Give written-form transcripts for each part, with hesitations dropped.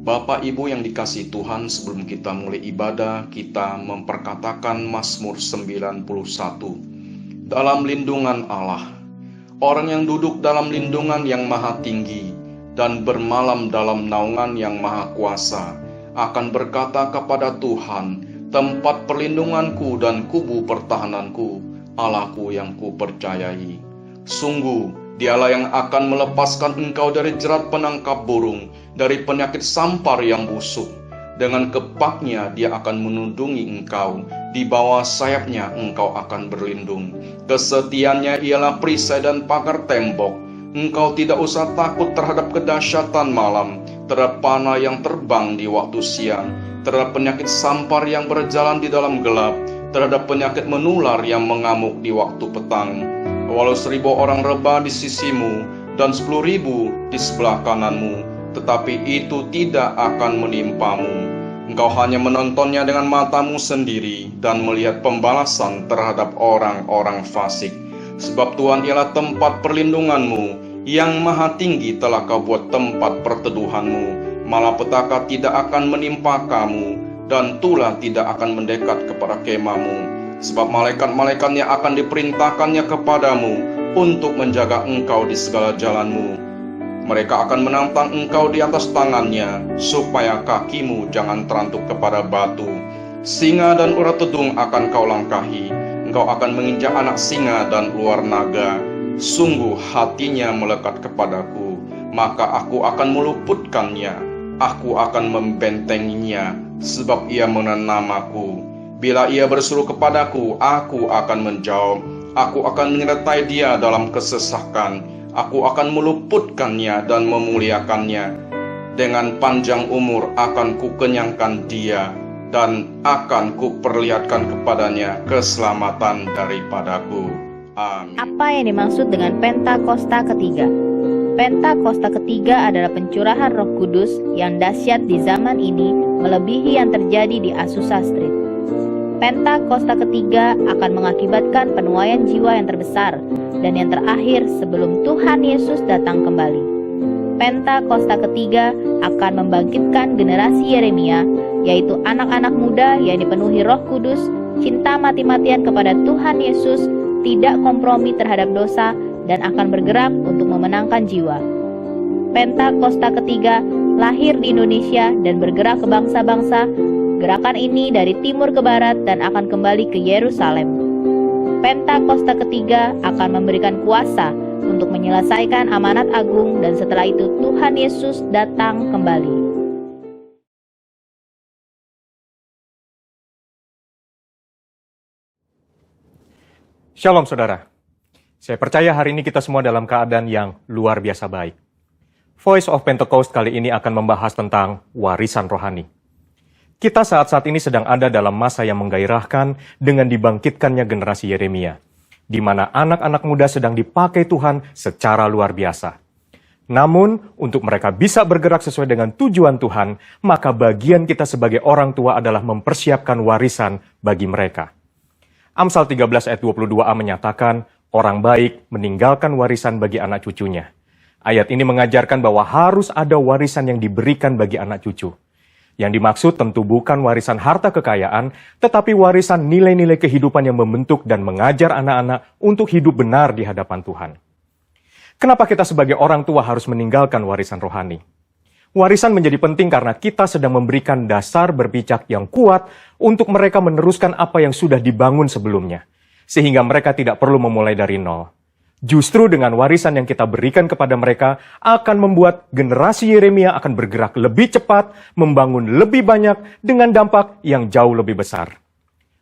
Bapak Ibu yang dikasihi Tuhan, sebelum kita mulai ibadah, kita memperkatakan Mazmur 91. Dalam lindungan Allah, orang yang duduk dalam lindungan yang maha tinggi dan bermalam dalam naungan yang maha kuasa akan berkata kepada Tuhan, tempat perlindunganku dan kubu pertahananku, Allahku yang kupercayai. Sungguh, Dialah yang akan melepaskan engkau dari jerat penangkap burung, dari penyakit sampar yang busuk. Dengan kepaknya dia akan menundungi engkau, di bawah sayapnya engkau akan berlindung. Kesetiaannya ialah perisai dan pagar tembok. Engkau tidak usah takut terhadap kedahsyatan malam, terhadap panah yang terbang di waktu siang, terhadap penyakit sampar yang berjalan di dalam gelap, terhadap penyakit menular yang mengamuk di waktu petang. Walau 1000 orang rebah di sisimu dan 10.000 di sebelah kananmu, tetapi itu tidak akan menimpamu. Engkau hanya menontonnya dengan matamu sendiri dan melihat pembalasan terhadap orang-orang fasik. Sebab Tuhan ialah tempat perlindunganmu, yang maha tinggi telah kau buat tempat perteduhanmu. Malapetaka tidak akan menimpa kamu, dan tulah tidak akan mendekat kepada kemahmu. Sebab malaikat-malaikatnya akan diperintahkannya kepadamu untuk menjaga engkau di segala jalanmu. Mereka akan menantang engkau di atas tangannya, supaya kakimu jangan terantuk kepada batu. Singa dan urat tedung akan kau langkahi. Engkau akan menginjak anak singa dan ular naga. Sungguh hatinya melekat kepadaku, maka aku akan meluputkannya. Aku akan membentenginya, sebab ia mengenal namaku. Bila ia berseru kepadaku, aku akan menjawab. Aku akan menyertai dia dalam kesesakan. Aku akan meluputkannya dan memuliakannya. Dengan panjang umur akan kukenyangkan dia, dan akan kuperlihatkan kepadanya keselamatan daripadaku. Amin. Apa yang dimaksud dengan Pentakosta ketiga? Pentakosta ketiga adalah pencurahan Roh Kudus yang dahsyat di zaman ini, melebihi yang terjadi di Azusa Street. Pentakosta ketiga akan mengakibatkan penuaian jiwa yang terbesar dan yang terakhir sebelum Tuhan Yesus datang kembali. Pentakosta ketiga akan membangkitkan generasi Yeremia, yaitu anak-anak muda yang dipenuhi Roh Kudus, cinta mati-matian kepada Tuhan Yesus, tidak kompromi terhadap dosa, dan akan bergerak untuk memenangkan jiwa. Pentakosta ketiga lahir di Indonesia dan bergerak ke bangsa-bangsa. Gerakan ini dari timur ke barat dan akan kembali ke Yerusalem. Pentakosta ketiga akan memberikan kuasa untuk menyelesaikan amanat agung, dan setelah itu Tuhan Yesus datang kembali. Shalom saudara. Saya percaya hari ini kita semua dalam keadaan yang luar biasa baik. Voice of Pentecost kali ini akan membahas tentang warisan rohani. Kita saat ini sedang ada dalam masa yang menggairahkan dengan dibangkitkannya generasi Yeremia, di mana anak-anak muda sedang dipakai Tuhan secara luar biasa. Namun, untuk mereka bisa bergerak sesuai dengan tujuan Tuhan, maka bagian kita sebagai orang tua adalah mempersiapkan warisan bagi mereka. Amsal 13 ayat 22a menyatakan, orang baik meninggalkan warisan bagi anak cucunya. Ayat ini mengajarkan bahwa harus ada warisan yang diberikan bagi anak cucu. Yang dimaksud tentu bukan warisan harta kekayaan, tetapi warisan nilai-nilai kehidupan yang membentuk dan mengajar anak-anak untuk hidup benar di hadapan Tuhan. Kenapa kita sebagai orang tua harus meninggalkan warisan rohani? Warisan menjadi penting karena kita sedang memberikan dasar berpijak yang kuat untuk mereka meneruskan apa yang sudah dibangun sebelumnya, sehingga mereka tidak perlu memulai dari nol. Justru dengan warisan yang kita berikan kepada mereka akan membuat generasi Yeremia akan bergerak lebih cepat, membangun lebih banyak dengan dampak yang jauh lebih besar.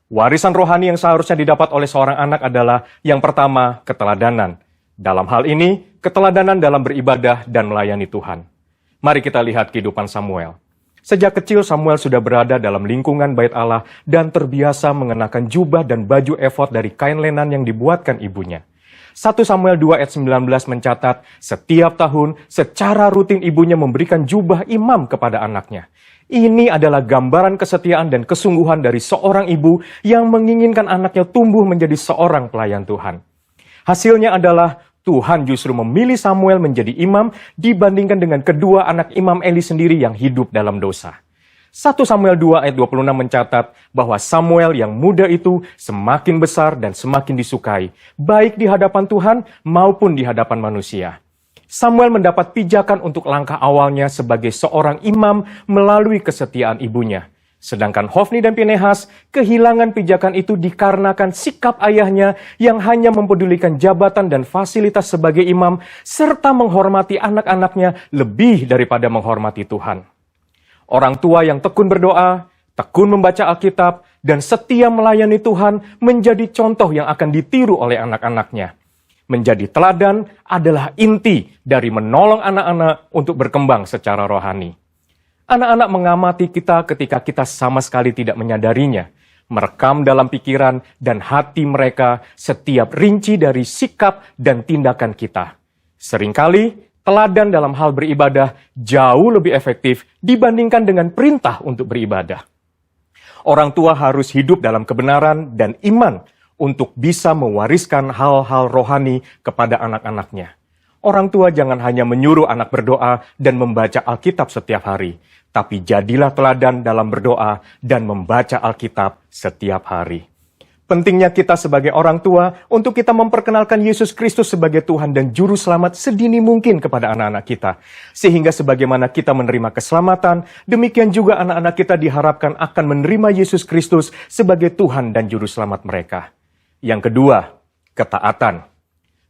Warisan rohani yang seharusnya didapat oleh seorang anak adalah yang pertama, keteladanan. Dalam hal ini, keteladanan dalam beribadah dan melayani Tuhan. Mari kita lihat kehidupan Samuel. Sejak kecil Samuel sudah berada dalam lingkungan bait Allah dan terbiasa mengenakan jubah dan baju efod dari kain lenan yang dibuatkan ibunya. 1 Samuel 2 ayat 19 mencatat, setiap tahun secara rutin ibunya memberikan jubah imam kepada anaknya. Ini adalah gambaran kesetiaan dan kesungguhan dari seorang ibu yang menginginkan anaknya tumbuh menjadi seorang pelayan Tuhan. Hasilnya adalah Tuhan justru memilih Samuel menjadi imam dibandingkan dengan kedua anak imam Eli sendiri yang hidup dalam dosa. 1 Samuel 2 ayat 26 mencatat bahwa Samuel yang muda itu semakin besar dan semakin disukai, baik di hadapan Tuhan maupun di hadapan manusia. Samuel mendapat pijakan untuk langkah awalnya sebagai seorang imam melalui kesetiaan ibunya. Sedangkan Hofni dan Pinehas kehilangan pijakan itu dikarenakan sikap ayahnya yang hanya mempedulikan jabatan dan fasilitas sebagai imam serta menghormati anak-anaknya lebih daripada menghormati Tuhan. Orang tua yang tekun berdoa, tekun membaca Alkitab, dan setia melayani Tuhan menjadi contoh yang akan ditiru oleh anak-anaknya. Menjadi teladan adalah inti dari menolong anak-anak untuk berkembang secara rohani. Anak-anak mengamati kita ketika kita sama sekali tidak menyadarinya, merekam dalam pikiran dan hati mereka setiap rinci dari sikap dan tindakan kita. Seringkali, teladan dalam hal beribadah jauh lebih efektif dibandingkan dengan perintah untuk beribadah. Orang tua harus hidup dalam kebenaran dan iman untuk bisa mewariskan hal-hal rohani kepada anak-anaknya. Orang tua jangan hanya menyuruh anak berdoa dan membaca Alkitab setiap hari, tapi jadilah teladan dalam berdoa dan membaca Alkitab setiap hari. Pentingnya kita sebagai orang tua untuk kita memperkenalkan Yesus Kristus sebagai Tuhan dan Juru Selamat sedini mungkin kepada anak-anak kita. Sehingga sebagaimana kita menerima keselamatan, demikian juga anak-anak kita diharapkan akan menerima Yesus Kristus sebagai Tuhan dan Juru Selamat mereka. Yang kedua, ketaatan.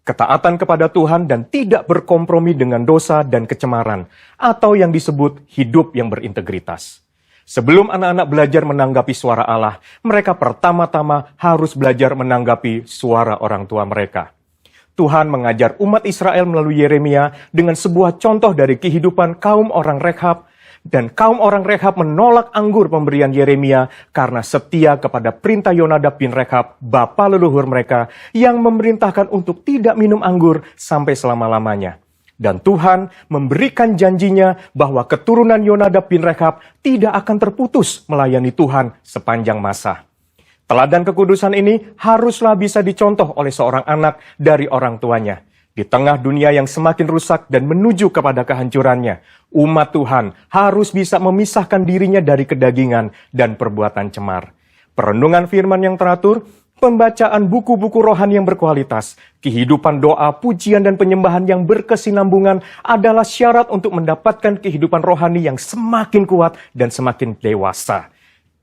Ketaatan kepada Tuhan dan tidak berkompromi dengan dosa dan kecemaran, atau yang disebut hidup yang berintegritas. Sebelum anak-anak belajar menanggapi suara Allah, mereka pertama-tama harus belajar menanggapi suara orang tua mereka. Tuhan mengajar umat Israel melalui Yeremia dengan sebuah contoh dari kehidupan kaum orang Rekhab, dan kaum orang Rekhab menolak anggur pemberian Yeremia karena setia kepada perintah Yonadab bin Rekhab, bapa leluhur mereka, yang memerintahkan untuk tidak minum anggur sampai selama-lamanya. Dan Tuhan memberikan janjinya bahwa keturunan Yonadab bin Rekhab tidak akan terputus melayani Tuhan sepanjang masa. Teladan kekudusan ini haruslah bisa dicontoh oleh seorang anak dari orang tuanya. Di tengah dunia yang semakin rusak dan menuju kepada kehancurannya, umat Tuhan harus bisa memisahkan dirinya dari kedagingan dan perbuatan cemar. Perenungan firman yang teratur, pembacaan buku-buku rohani yang berkualitas, kehidupan doa, pujian, dan penyembahan yang berkesinambungan adalah syarat untuk mendapatkan kehidupan rohani yang semakin kuat dan semakin dewasa.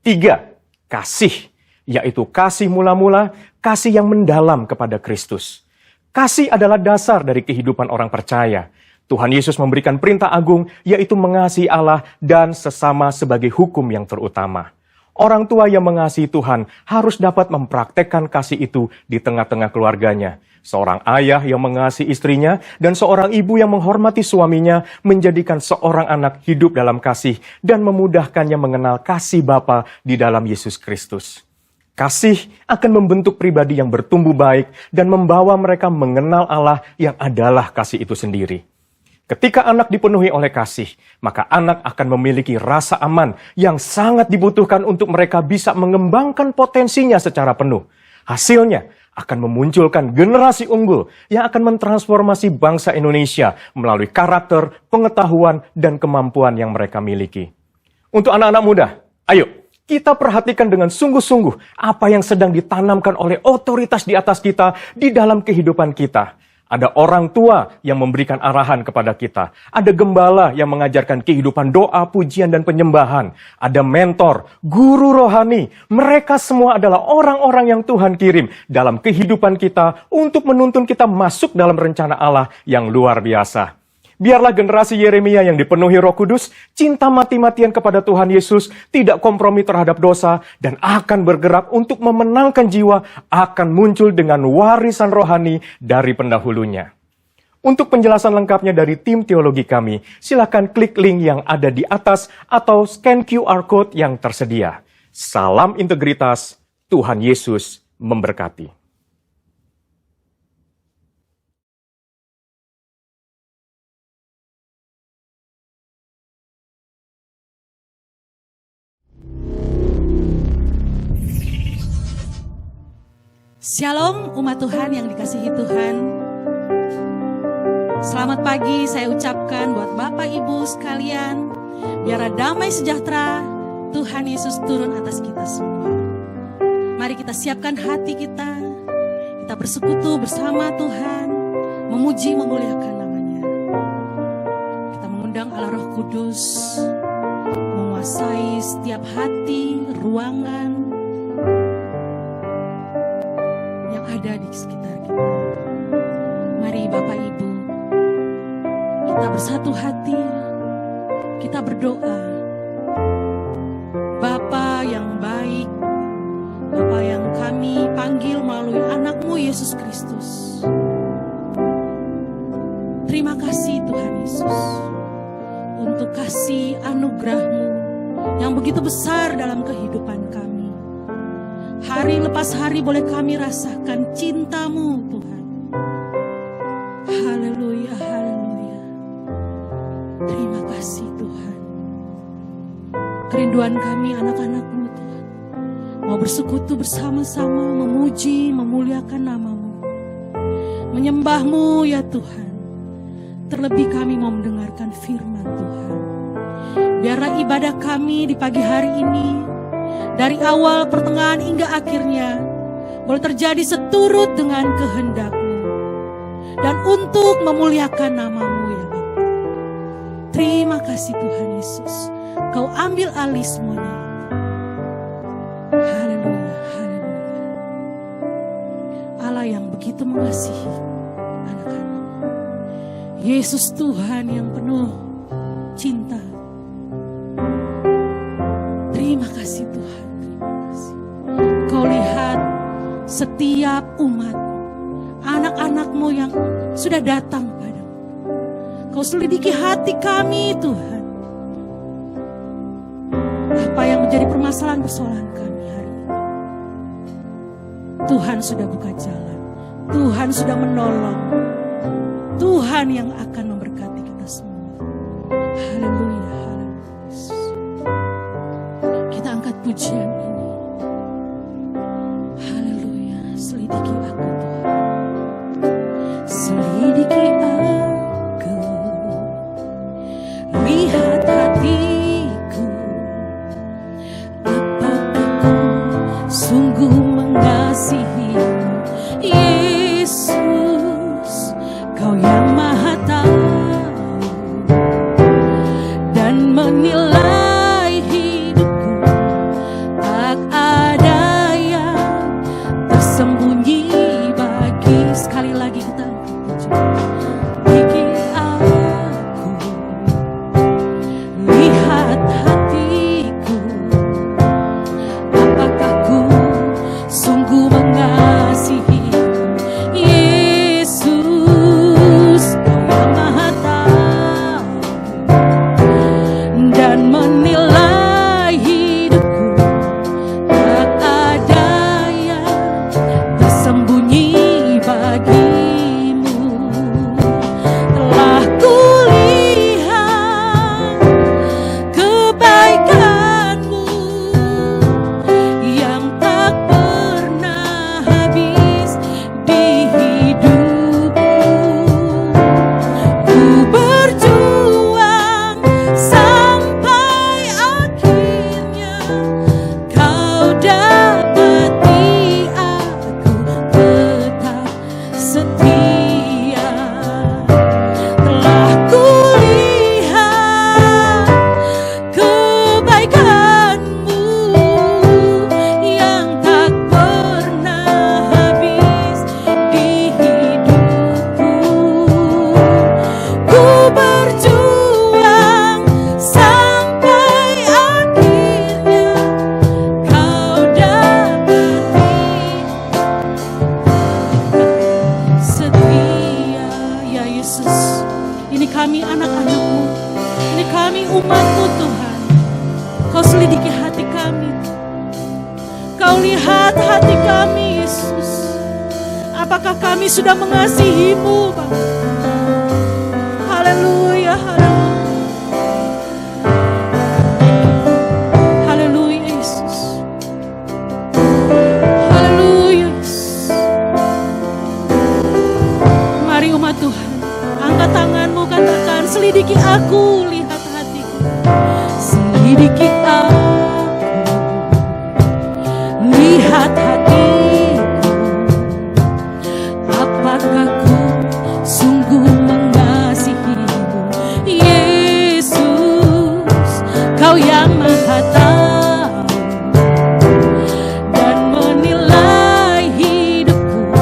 3. Kasih, yaitu kasih mula-mula, kasih yang mendalam kepada Kristus. Kasih adalah dasar dari kehidupan orang percaya. Tuhan Yesus memberikan perintah agung, yaitu mengasihi Allah dan sesama sebagai hukum yang terutama. Orang tua yang mengasihi Tuhan harus dapat mempraktekkan kasih itu di tengah-tengah keluarganya. Seorang ayah yang mengasihi istrinya dan seorang ibu yang menghormati suaminya menjadikan seorang anak hidup dalam kasih dan memudahkannya mengenal kasih Bapa di dalam Yesus Kristus. Kasih akan membentuk pribadi yang bertumbuh baik dan membawa mereka mengenal Allah yang adalah kasih itu sendiri. Ketika anak dipenuhi oleh kasih, maka anak akan memiliki rasa aman yang sangat dibutuhkan untuk mereka bisa mengembangkan potensinya secara penuh. Hasilnya akan memunculkan generasi unggul yang akan mentransformasi bangsa Indonesia melalui karakter, pengetahuan, dan kemampuan yang mereka miliki. Untuk anak-anak muda, ayo kita perhatikan dengan sungguh-sungguh apa yang sedang ditanamkan oleh otoritas di atas kita di dalam kehidupan kita. Ada orang tua yang memberikan arahan kepada kita. Ada gembala yang mengajarkan kehidupan doa, pujian, dan penyembahan. Ada mentor, guru rohani. Mereka semua adalah orang-orang yang Tuhan kirim dalam kehidupan kita untuk menuntun kita masuk dalam rencana Allah yang luar biasa. Biarlah generasi Yeremia yang dipenuhi Roh Kudus, cinta mati-matian kepada Tuhan Yesus, tidak kompromi terhadap dosa, dan akan bergerak untuk memenangkan jiwa, akan muncul dengan warisan rohani dari pendahulunya. Untuk penjelasan lengkapnya dari tim teologi kami, silakan klik link yang ada di atas atau scan QR Code yang tersedia. Salam integritas, Tuhan Yesus memberkati. Shalom umat Tuhan yang dikasihi Tuhan. Selamat pagi saya ucapkan buat Bapak Ibu sekalian. Biar damai sejahtera Tuhan Yesus turun atas kita semua. Mari kita siapkan hati kita. Kita bersekutu bersama Tuhan, memuji memuliakan namanya. Kita mengundang Allah Roh Kudus menguasai setiap hati, ruangan yang ada di sekitar kita. Mari Bapak Ibu, kita bersatu hati, kita berdoa. Bapa yang baik, Bapa yang kami panggil melalui anak-Mu Yesus Kristus. Terima kasih Tuhan Yesus untuk kasih anugerah-Mu yang begitu besar dalam kehidupan kami. Hari lepas hari boleh kami rasakan cinta-Mu Tuhan. Haleluya, haleluya. Terima kasih Tuhan. Kerinduan kami anak-anak-Mu Tuhan, mau bersekutu bersama-sama, memuji, memuliakan nama-Mu, menyembah-Mu ya Tuhan. Terlebih kami mau mendengarkan firman Tuhan. Biarlah ibadah kami di pagi hari ini, dari awal, pertengahan hingga akhirnya, boleh terjadi seturut dengan kehendak-Mu dan untuk memuliakan nama-Mu ya Bapa. Terima kasih Tuhan Yesus, Kau ambil alih semuanya. Haleluya, haleluya. Allah yang begitu mengasihi anak-anak. Yesus Tuhan yang penuh cinta. Terima kasih Tuhan, terima kasih. Kau lihat setiap umat, anak-anak-Mu yang sudah datang padamu. Kau selidiki hati kami Tuhan. Apa yang menjadi permasalahan-persoalan kami hari ini. Tuhan sudah buka jalan. Tuhan sudah menolong. Tuhan yang akan memberkati kita semua. Haleluya, haleluya. Kita angkat pujian ini. Haleluya, selidiki aku Tuhan. Selidiki aku. Lihat hatiku. Apakah ku sungguh mengasihimu, Yesus? Kau yang maha tahu dan menilai hidupku. Tak ada yang tersembunyi bagi. Sekali lagi kita puji. Bikin aku, lihat hatiku. Apakah ku sungguh mengasihi Yesus? Kau yang maha tahu dan menilai hidupku. Tak ada yang tersembunyi bagimu. Telah kulihat kebaikan-Mu yang tak pernah habis di hidupku. Ku berjuang sampai akhirnya Kau dapati aku tetap setia. Telah kulihat kebaikan-Mu yang tak pernah habis di hidupku. Ku berjuang sampai akhirnya Kau dapati setia. Ya Yesus, ini kami anak-anak-Mu, ini kami umat-Mu Tuhan. Kau selidiki hati kami. Kau lihat hati kami Yesus. Apakah kami sudah mengasihi-Mu Bapa? Haleluya, haleluya. Haleluya Yesus. Haleluya Yesus. Mari umat Tuhan, angkat selidiki aku, lihat hatiku. Selidiki aku, lihat hatiku. Apakah ku sungguh mengasihimu, Yesus? Kau yang Maha Tahu dan menilai hidupku.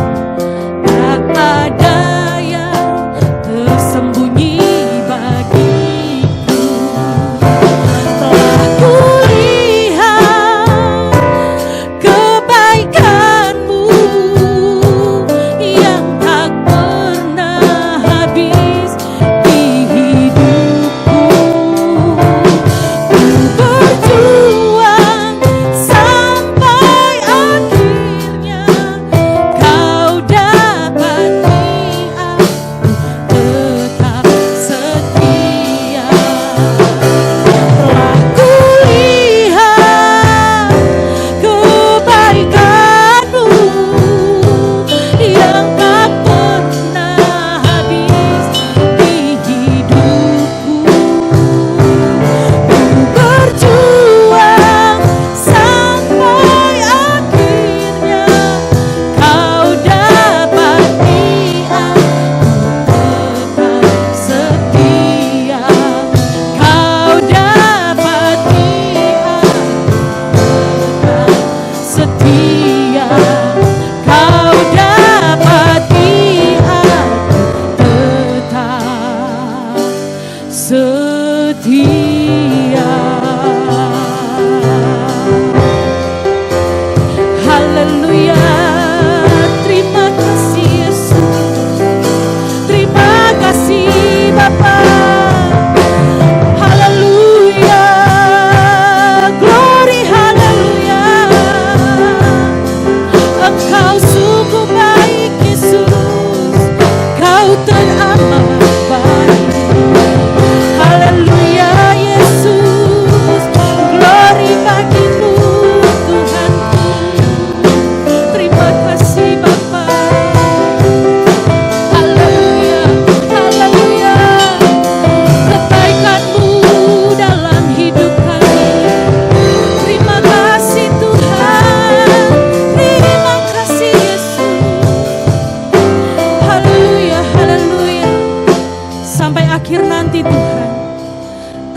Tak ada yang tersembunyi bagiku. Telah kulihat kebaikan-Mu yang tak pernah habis di hidupku. Ku berjuang sampai akhirnya Kau dapati aku tetap setia. Telah kulihat kebaikan-Mu yang tak pernah habis di hidupku. Ku berjuang sampai akhirnya Kau dapati aku tetap setia. Kau dapati aku tetap setia. Kau dapati aku tetap setia. Haleluya. Terima kasih Yesus. Terima kasih Bapa. Haleluya. Glory haleluya. Engkau sungguh baik Yesus. Kau teramat baik. Haleluya Yesus. Glory bagimu Tuhanku. Terima kasih Bapa. Haleluya. Haleluya. Kebaikan-Mu dalam hidup kami. Terima kasih Tuhan. Terima kasih Yesus. Haleluya. Haleluya. Sampai akhir nanti Tuhan,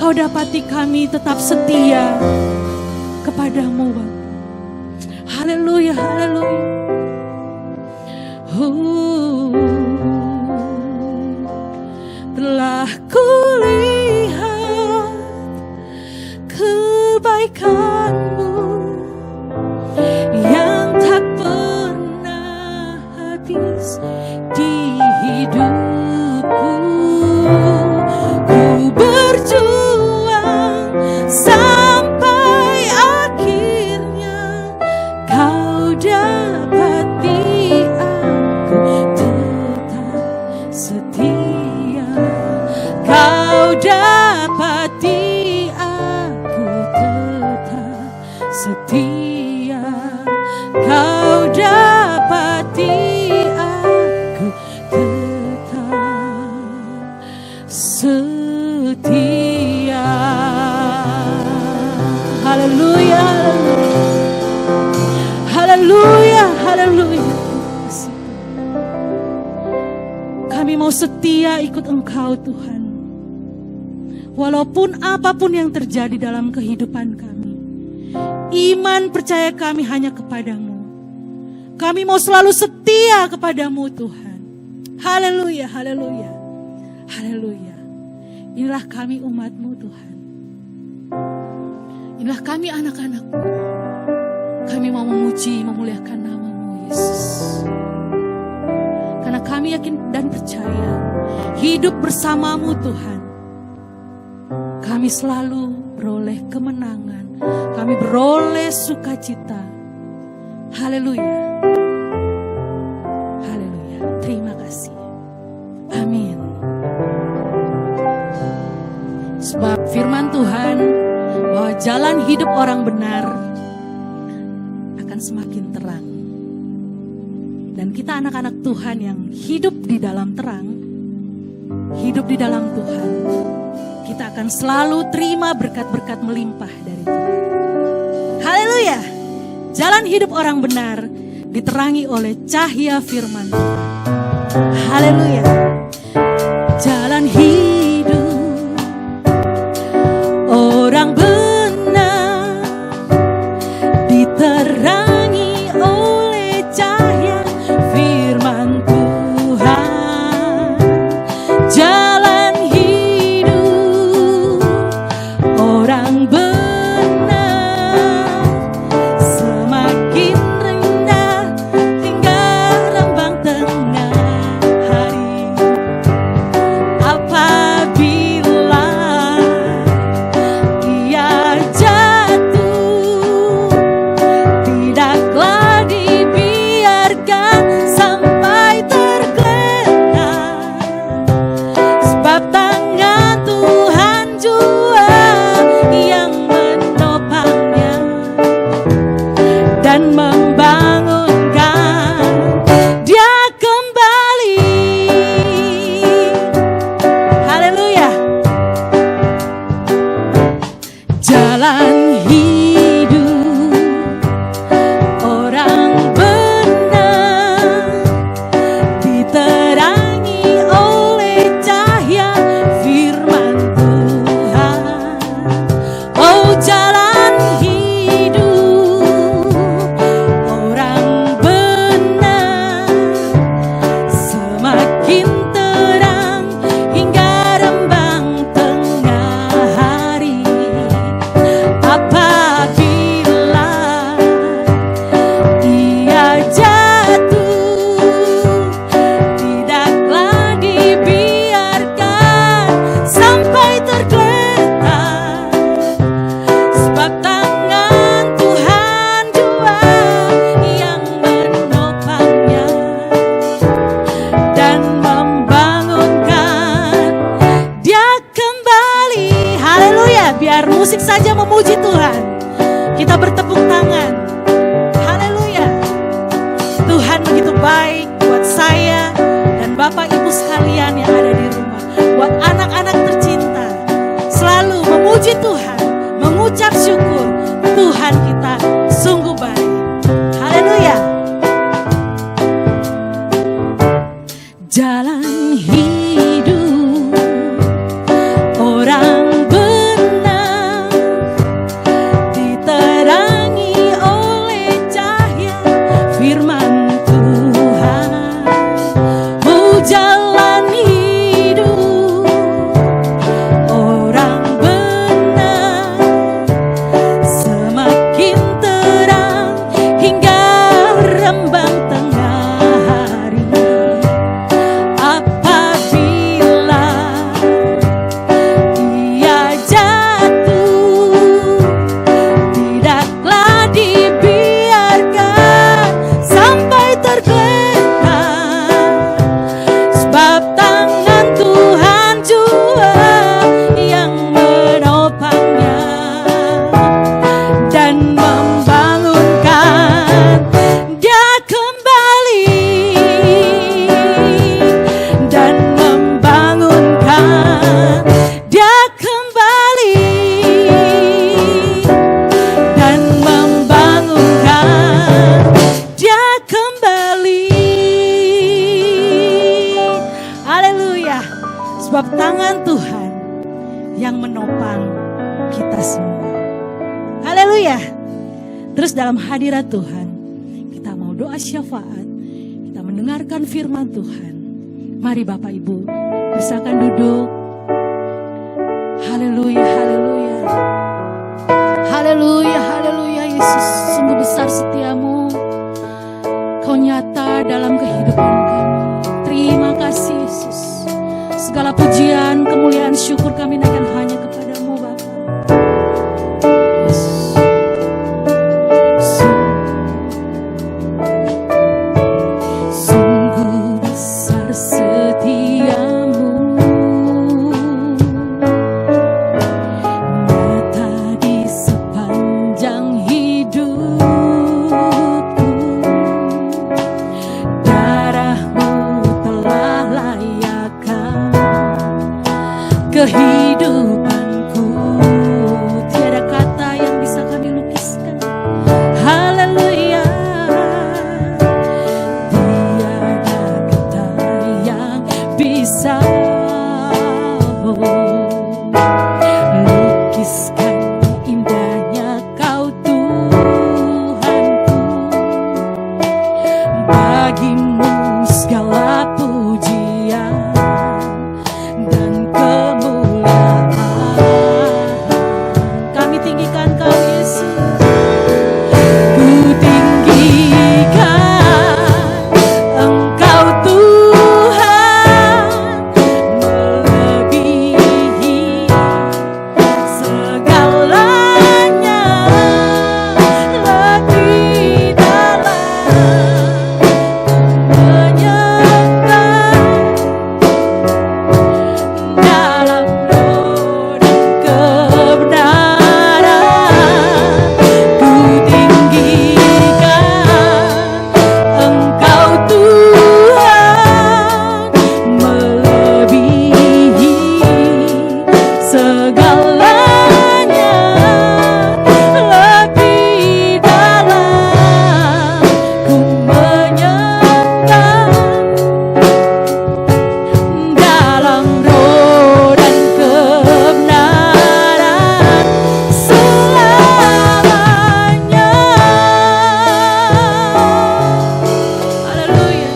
Kau dapati kami tetap setia kepada-Mu Bapa. Haleluya, haleluya. Telah kulihat kebaikan-Mu yang tak pernah habis di hidupku. Ku berjuang sampai akhirnya Kau dapati aku tetap setia. Kau dapati aku tetap setia. Kau dapati aku tetap setia. Haleluya. Haleluya, haleluya. Kami mau setia ikut Engkau Tuhan. Walaupun apapun yang terjadi dalam kehidupan kami, iman percaya kami hanya kepadamu. Kami mau selalu setia kepadamu Tuhan. Haleluya, haleluya, haleluya. Inilah kami umat-Mu Tuhan. Inilah kami anak-anak-Mu. Kami mau memuji, memuliakan nama-Mu Yesus. Karena kami yakin dan percaya hidup bersama-Mu Tuhan, kami selalu beroleh kemenangan. Kami beroleh sukacita. Haleluya. Haleluya. Terima kasih. Amin. Sebab firman Tuhan bahwa jalan hidup orang benar akan semakin terang. Dan kita anak-anak Tuhan yang hidup di dalam terang, hidup di dalam Tuhan, kita akan selalu terima berkat-berkat melimpah dari Tuhan. Haleluya. Jalan hidup orang benar diterangi oleh cahaya firman Tuhan. Haleluya. Jalan hidup orang benar diterangi oleh cahaya firman Tuhan. Jalan hidup orang benar semakin rendah hingga rembang tengah hari. Apabila ia jatuh, tidaklah dibiarkan sampai tergeletak, sebab tangan Tuhan jua yang menopangnya dan membangunkan dia kembali. Haleluya. Jalan hidup orang benar diterangi oleh cahaya firman Tuhan. Oh, jalan hidup orang benar semakin terang hingga rembang tengah hari. Apabila ia jatuh, tidaklah dibiarkan sampai tergeletak, sebab tangan Tuhan jua yang menopangnya dan membangunkan dia kembali. Haleluya. Biar musik saja memuji Tuhan, kita bertepuk tangan. Haleluya. Tuhan begitu baik buat saya dan Bapak Ibu sekalian yang ada di rumah. Buat anak-anak tercinta, selalu memuji Tuhan, mengucap syukur. Tuhan kita sungguh baik. Haleluya. Jalan hidup orang benar diterangi oleh cahaya firman Tuhan. Oh, jalan hidup orang benar semakin terang hingga rembang tengah hari. Apabila ia jatuh, tidaklah dibiarkan sampai tergeletak, sebab tangan Tuhan jua yang menopangnya dan membangunkan dia kembali, dan membangunkan dia kembali, dan membangunkan dia kembali. Haleluya. Sebab tangan Tuhan yang menopang kita semua. Haleluya. Terus dalam hadirat Tuhan, kita mau doa syafaat, kita mendengarkan firman Tuhan. Mari Bapak Ibu, silakan duduk. Haleluya, haleluya. Haleluya, haleluya. Yesus, sungguh besar setiamu. Kau nyata dalam kehidupan kami. Terima kasih Yesus. Segala pujian, kemuliaan, syukur kami naikkan hanya kepadamu Bapa. Yesus. Sungguh besar setiamu, nyata di sepanjang hidupku. Darahmu telah layakkan kehidupanku. Tiada kata yang bisa kami lukiskan. Haleluya. Tiada kata yang bisa lukiskan indahnya Kau Tuhanku. Bagimu segala pujian dan kemuliaan. Kami tinggikan Kau Yesus. Ku tinggikan Engkau Tuhan, melebihi segalanya, lebih dalam menyembah dalam roh dan kebenaran. Ku tinggikan Engkau Tuhan, melebihi segalanya, lebih dalam ku menyembah dalam roh dan kebenaran selamanya. Haleluya.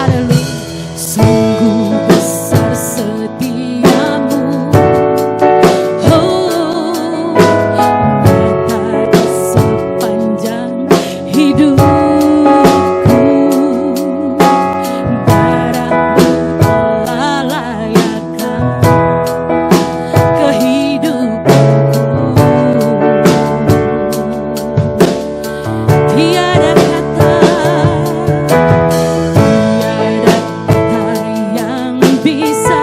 Haleluya. Sungguh besar setiamu, oh, nyata sepanjang hidupku. Darahmu telah layakkan kehidupanku. Tiada kata yang bisa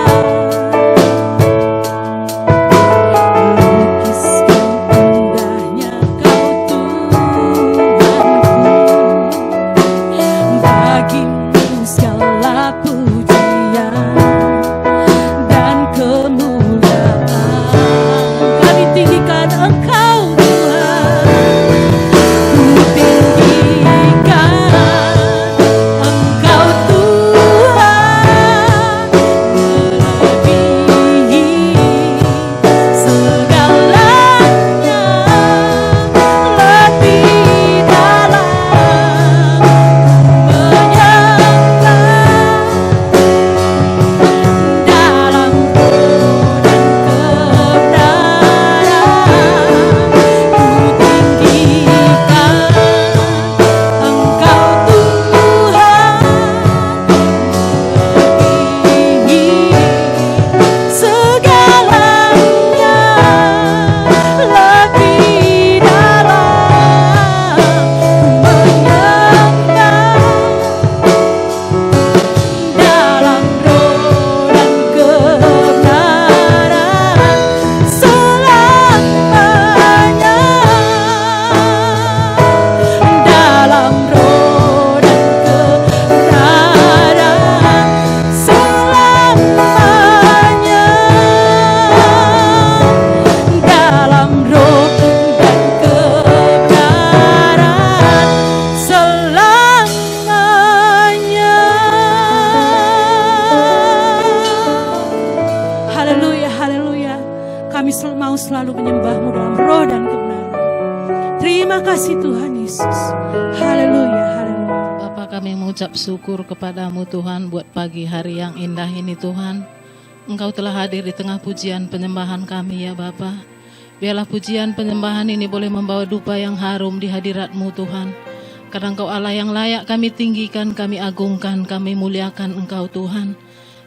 lukiskan indahnya Kau Tuhanku. Bagimu segala pujian dan kemuliaan. Kami tinggikan Engkau Tuhan. Ku tinggikan Engkau Tuhan, melebihi segalanya, lebih dalam menyembah dalam roh dan kebenaran. Ku tinggikan Engkau Tuhan, melebihi segalanya, lebih dalam menyembah dalam roh dan kebenaran selamanya. Dalam roh dan kebenaran selamanya. Dalam roh dan kebenaran selamanya. Haleluya, haleluya. Kami mau selalu menyembah-Mu dalam roh dan kebenaran. Terima kasih Tuhan Yesus. Haleluya, haleluya. Bapa, kami mengucap syukur kepadamu Tuhan buat pagi hari yang indah ini Tuhan. Engkau telah hadir di tengah pujian penyembahan kami ya Bapa. Biarlah pujian penyembahan ini boleh membawa dupa yang harum di hadirat-Mu Tuhan. Karena Engkau Allah yang layak kami tinggikan, kami agungkan, kami muliakan Engkau Tuhan.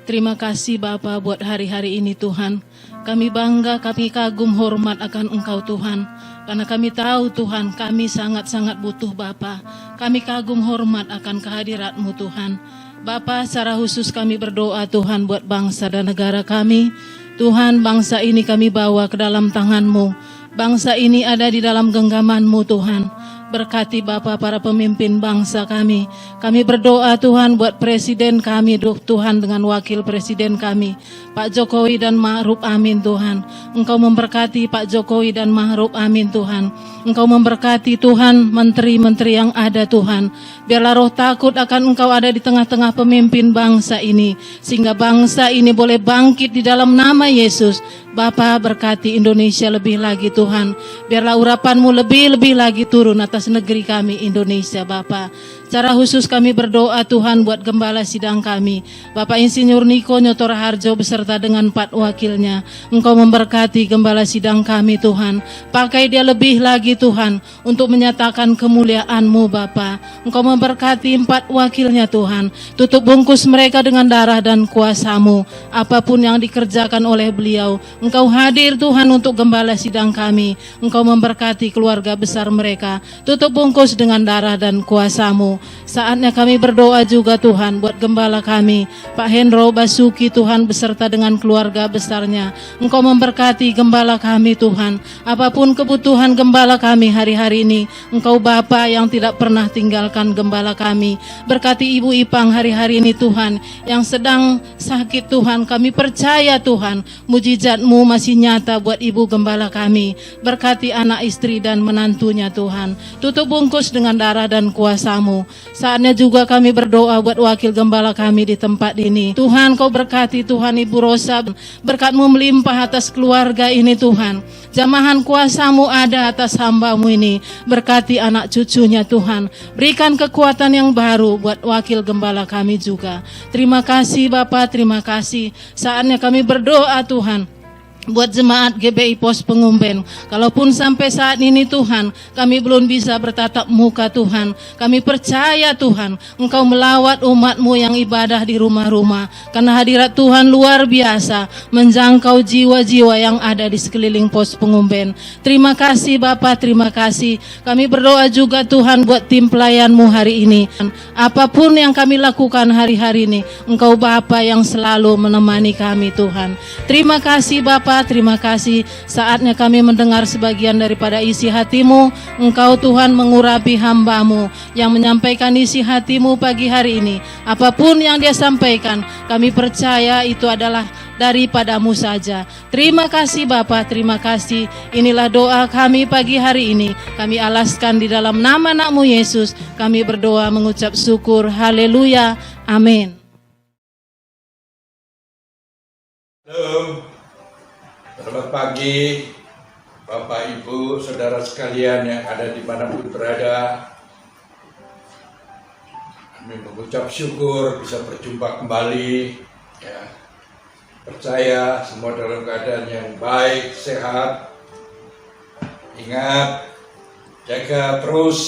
Terima kasih Bapa buat hari-hari ini Tuhan. Kami bangga, kami kagum hormat akan Engkau Tuhan. Karena kami tahu Tuhan, kami sangat-sangat butuh Bapa. Kami kagum hormat akan kehadirat-Mu Tuhan. Bapa, secara khusus kami berdoa Tuhan buat bangsa dan negara kami. Tuhan, bangsa ini kami bawa ke dalam tangan-Mu. Bangsa ini ada di dalam genggaman-Mu Tuhan. Berkati Bapa para pemimpin bangsa kami. Kami berdoa Tuhan buat presiden kami Tuhan, dengan wakil presiden kami Pak Jokowi dan Ma'ruf, amin Tuhan. Engkau memberkati Pak Jokowi dan Ma'ruf, amin Tuhan. Engkau memberkati Tuhan menteri-menteri yang ada Tuhan. Biarlah roh takut akan Engkau ada di tengah-tengah pemimpin bangsa ini, sehingga bangsa ini boleh bangkit di dalam nama Yesus. Bapa, berkati Indonesia lebih lagi Tuhan. Biarlah urapan-Mu lebih-lebih lagi turun atas negeri kami Indonesia Bapa. Secara khusus kami berdoa Tuhan buat gembala sidang kami, Bapak Insinyur Niko Nyotora Harjo beserta dengan 4 wakilnya. Engkau memberkati gembala sidang kami Tuhan. Pakai dia lebih lagi Tuhan untuk menyatakan kemuliaan-Mu Bapa. Engkau memberkati 4 wakilnya Tuhan. Tutup bungkus mereka dengan darah dan kuasa-Mu. Apapun yang dikerjakan oleh beliau, Engkau hadir Tuhan untuk gembala sidang kami. Engkau memberkati keluarga besar mereka. Tutup bungkus dengan darah dan kuasa-Mu. Saatnya kami berdoa juga Tuhan buat gembala kami Pak Hendro Basuki Tuhan beserta dengan keluarga besarnya. Engkau memberkati gembala kami Tuhan. Apapun kebutuhan gembala kami hari-hari ini, Engkau Bapa yang tidak pernah tinggalkan gembala kami. Berkati Ibu Ipang hari-hari ini Tuhan yang sedang sakit Tuhan. Kami percaya Tuhan mujizat-Mu masih nyata buat Ibu gembala kami. Berkati anak istri dan menantunya Tuhan. Tutup bungkus dengan darah dan kuasa-Mu. Saatnya juga kami berdoa buat wakil gembala kami di tempat ini. Tuhan, Kau berkati Tuhan Ibu Rosa. Berkat-Mu melimpah atas keluarga ini Tuhan. Jamahan kuasa-Mu ada atas hamba-Mu ini. Berkati anak cucunya Tuhan. Berikan kekuatan yang baru buat wakil gembala kami juga. Terima kasih Bapa, terima kasih. Saatnya kami berdoa Tuhan buat jemaat GBI Pos Pengumben. Kalaupun sampai saat ini Tuhan, kami belum bisa bertatap muka Tuhan, kami percaya Tuhan, Engkau melawat umat-Mu yang ibadah di rumah-rumah. Karena hadirat Tuhan luar biasa, menjangkau jiwa-jiwa yang ada di sekeliling Pos Pengumben. Terima kasih Bapa, terima kasih. Kami berdoa juga Tuhan buat tim pelayan-Mu hari ini. Apapun yang kami lakukan hari-hari ini, Engkau Bapa yang selalu menemani kami Tuhan. Terima kasih Bapa, terima kasih. Saatnya kami mendengar sebagian daripada isi hati-Mu. Engkau Tuhan mengurapi hamba-Mu yang menyampaikan isi hati-Mu pagi hari ini. Apapun yang dia sampaikan, kami percaya itu adalah daripada-Mu saja. Terima kasih Bapa, terima kasih. Inilah doa kami pagi hari ini. Kami alaskan di dalam nama anak-Mu Yesus. Kami berdoa mengucap syukur. Haleluya. Amin. Selamat pagi Bapak Ibu Saudara sekalian yang ada dimanapun berada. Kami mengucap syukur bisa berjumpa kembali ya. Percaya semua dalam keadaan yang baik, sehat. Ingat, jaga terus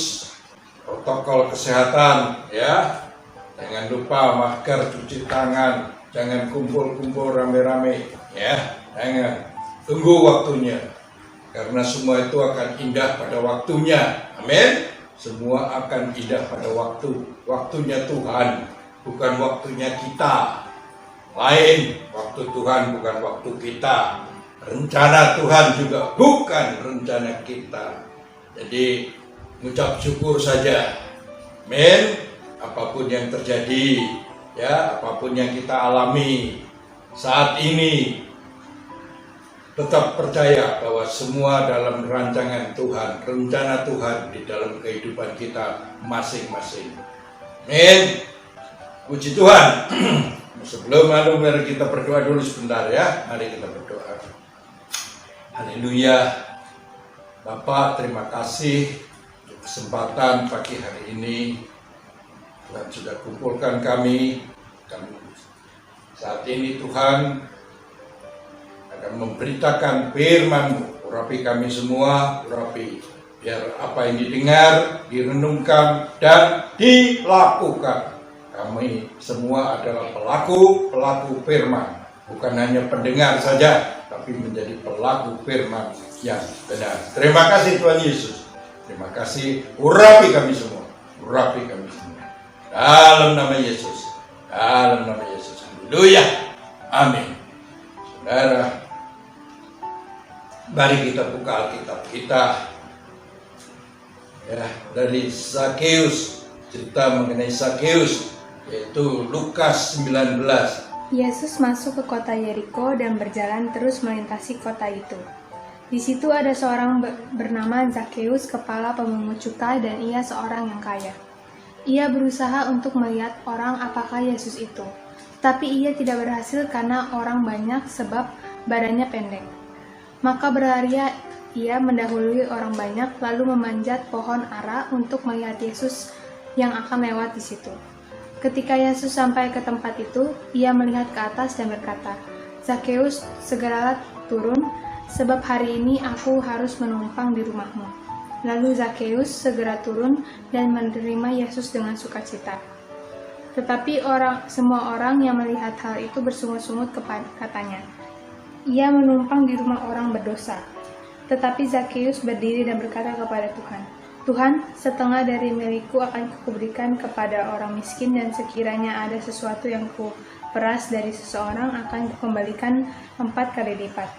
protokol kesehatan ya. Jangan lupa masker, cuci tangan, jangan kumpul-kumpul rame-rame ya. Jangan. Tunggu waktunya, karena semua itu akan indah pada waktunya. Amin. Semua akan indah pada waktunya Tuhan, bukan waktunya kita. Lain, waktu Tuhan bukan waktu kita. Rencana Tuhan juga bukan rencana kita. Jadi, mengucap syukur saja. Amin. Apapun yang terjadi, ya, apapun yang kita alami saat ini, tetap percaya bahwa semua dalam rancangan Tuhan, rencana Tuhan di dalam kehidupan kita masing-masing. Amin. Puji Tuhan. Sebelum mari kita berdoa dulu sebentar ya. Mari kita berdoa. Haleluya. Bapa, terima kasih untuk kesempatan pagi hari ini. Tuhan sudah kumpulkan kami. Saat ini Tuhan akan memberitakan firman-Mu. Urapi kami semua, urapi. Biar apa yang didengar, direnungkan, dan dilakukan. Kami semua adalah pelaku firman. Bukan hanya pendengar saja, tapi menjadi pelaku firman yang benar. Terima kasih Tuhan Yesus. Terima kasih. Urapi kami semua. Urapi kami semua. Dalam nama Yesus. Dalam nama Yesus. Haleluya. Amin. Saudara, mari kita buka Alkitab kita ya, dari Zakheus, cerita mengenai Zakheus, yaitu Lukas 19. Yesus masuk ke kota Yeriko dan berjalan terus melintasi kota itu. Di situ ada seorang bernama Zakheus, kepala pemungut cukai, dan ia seorang yang kaya. Ia berusaha untuk melihat orang apakah Yesus itu, tapi ia tidak berhasil karena orang banyak sebab badannya pendek. Maka berlari ia mendahului orang banyak, lalu memanjat pohon ara untuk melihat Yesus yang akan lewat di situ. Ketika Yesus sampai ke tempat itu, ia melihat ke atas dan berkata, "Zakheus, segeralah turun, sebab hari ini aku harus menumpang di rumahmu." Lalu Zakheus segera turun dan menerima Yesus dengan sukacita. Tetapi semua orang yang melihat hal itu bersungut-sungut katanya, "Ia menumpang di rumah orang berdosa." Tetapi Zakheus berdiri dan berkata kepada Tuhan, "Tuhan, setengah dari milikku akan kuberikan kepada orang miskin, dan sekiranya ada sesuatu yang kuperas dari seseorang akan kukembalikan 4 kali lipat."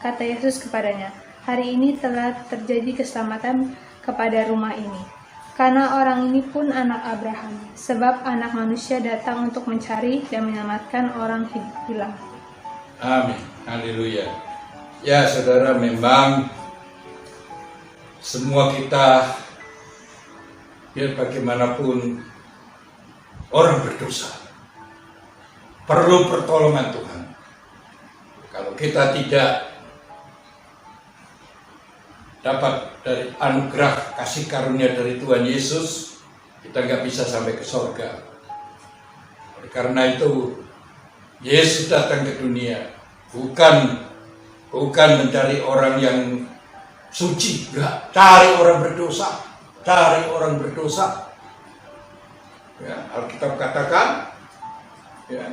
Kata Yesus kepadanya, "Hari ini telah terjadi keselamatan kepada rumah ini, karena orang ini pun anak Abraham, sebab Anak Manusia datang untuk mencari dan menyelamatkan orang hilang." Amin. Haleluya. Ya saudara, memang semua kita, biar bagaimanapun orang berdosa, perlu pertolongan Tuhan. Kalau kita tidak dapat dari anugerah kasih karunia dari Tuhan Yesus, kita nggak bisa sampai ke sorga. Oleh karena itu, Yesus datang ke dunia bukan mencari orang yang suci, enggak, cari orang berdosa. Cari orang berdosa. Ya, Alkitab katakan, ya,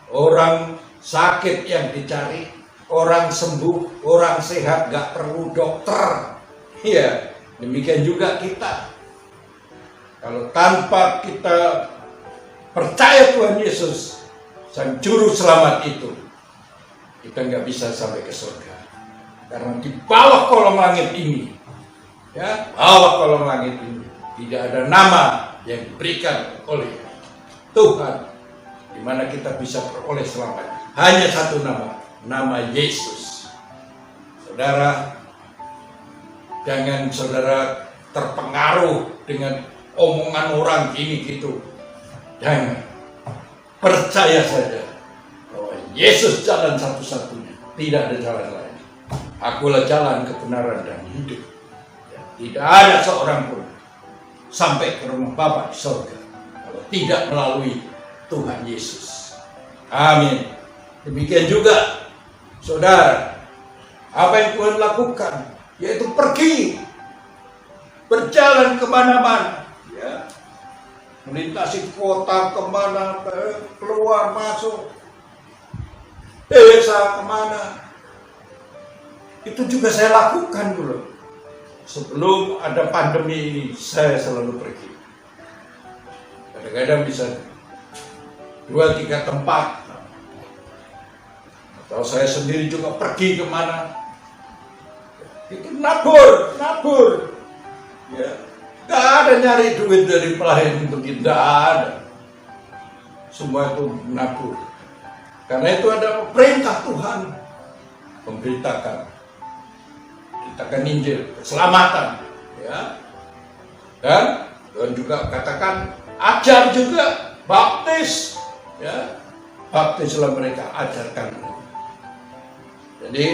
orang sakit yang dicari, orang sembuh, orang sehat, gak perlu dokter. Ya, demikian juga kita. Kalau tanpa kita percaya Tuhan Yesus, Sang Juru Selamat itu, kita nggak bisa sampai ke surga. Karena di bawah kolong langit ini, ya, bawah kolong langit ini tidak ada nama yang diberikan oleh Tuhan di mana kita bisa beroleh selamat. Hanya satu nama, nama Yesus. Saudara, jangan saudara terpengaruh dengan omongan orang ini gitu. Jangan. Percaya saja bahwa Yesus jalan satu-satunya, tidak ada jalan lain. Akulah jalan, kebenaran, dan hidup. Tidak ada seorang pun sampai ke rumah Bapa di surga kalau tidak melalui Tuhan Yesus. Amin. Demikian juga, saudara, apa yang Tuhan lakukan, yaitu pergi, berjalan kemana-mana, ya, melintasi kota kemana, keluar masuk, desa kemana. Itu juga saya lakukan dulu. Sebelum ada pandemi ini, saya selalu pergi. Kadang-kadang bisa 2-3 tempat. Atau saya sendiri juga pergi kemana. Itu nabur. Ya. Gak ada nyari duit dari pelayan untuk kita, gak ada. Semua itu nabur. Karena itu ada perintah Tuhan. Memberitakan Injil, keselamatan, ya. Dan Tuhan juga katakan ajar juga, baptis, ya. Baptislah mereka, ajarkan mereka. Jadi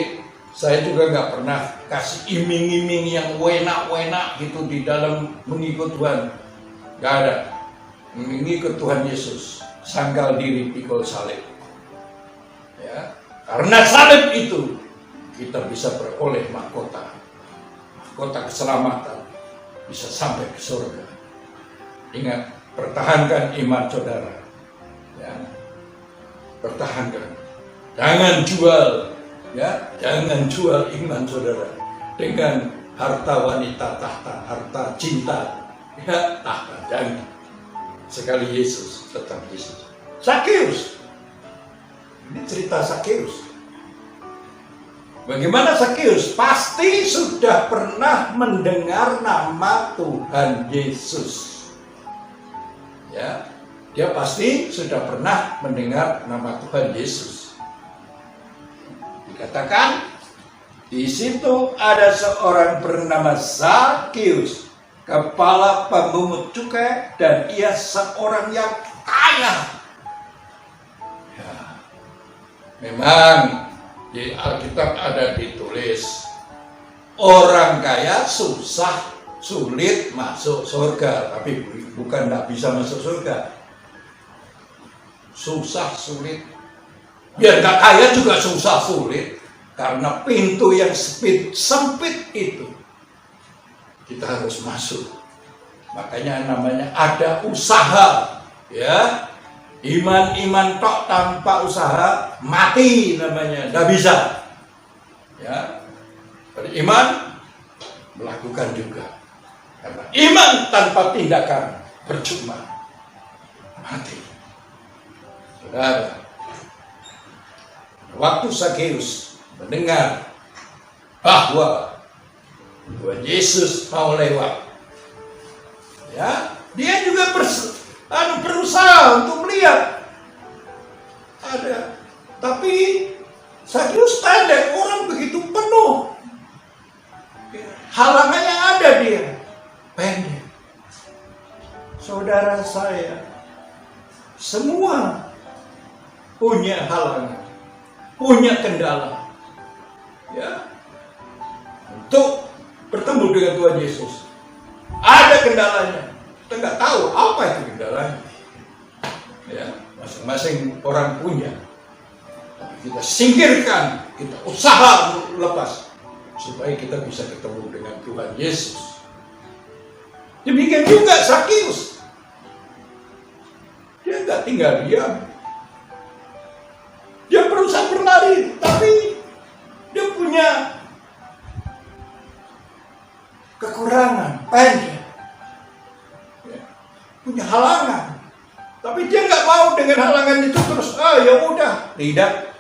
saya juga nggak pernah kasih iming-iming yang wenak-wenak gitu di dalam mengikut Tuhan. Nggak ada. Mengikut Tuhan Yesus, sangkal diri pikul salib. Ya. Karena salib itu kita bisa beroleh mahkota keselamatan, bisa sampai ke surga. Ingat, pertahankan iman saudara, ya. Pertahankan, jangan jual, ya, jangan jual iman saudara dengan harta wanita, tahta, harta cinta, ya, tahta, jangan. Sekali Yesus, tetap Yesus. Zakheus, ini cerita Zakheus. Bagaimana Zakheus? Pasti sudah pernah mendengar nama Tuhan Yesus. Ya, dia pasti sudah pernah mendengar nama Tuhan Yesus. Dikatakan di situ ada seorang bernama Zakheus, kepala pemungut cukai, dan ia seorang yang kaya. Ya, memang di Alkitab ada ditulis orang kaya susah, sulit masuk surga, tapi bukan tidak bisa masuk surga. Susah, sulit. Biar nggak kaya juga susah, sulit. Karena pintu yang sempit itu kita harus masuk. Makanya namanya ada usaha, ya. Iman tok tanpa usaha mati namanya, nggak bisa. Ya, beriman melakukan juga. Karena iman tanpa tindakan percuma, mati. Saudara, waktu Zakheus mendengar bahwa Tuhan Yesus mau lewat, ya, dia juga berusaha untuk melihat. Ada, tapi Zakheus pendek, orang begitu penuh, halangannya ada, dia pendek. Saudara saya, semua punya halangan, punya kendala, ya, untuk bertemu dengan Tuhan Yesus. Ada kendalanya, kita nggak tahu apa itu kendalanya, ya, masing-masing orang punya. Tapi kita singkirkan, kita usaha lepas supaya kita bisa ketemu dengan Tuhan Yesus. Demikian juga Zakheus, dia nggak tinggal diam, dia berusaha berlari, tapi dia punya kekurangan, pendek, ya, punya halangan. Tapi dia nggak mau dengan halangan itu terus, ya udah, tidak.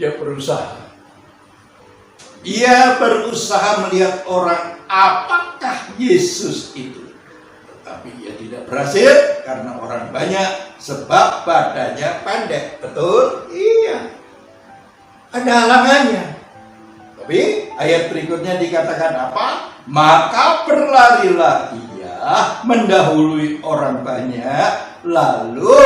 Dia berusaha. Ia berusaha melihat orang, apakah Yesus itu. Tetapi ia tidak berhasil karena orang banyak, sebab badannya pendek. Betul? Iya. Ada halangannya. Tapi ayat berikutnya dikatakan apa? Maka berlarilah ia mendahului orang banyak, lalu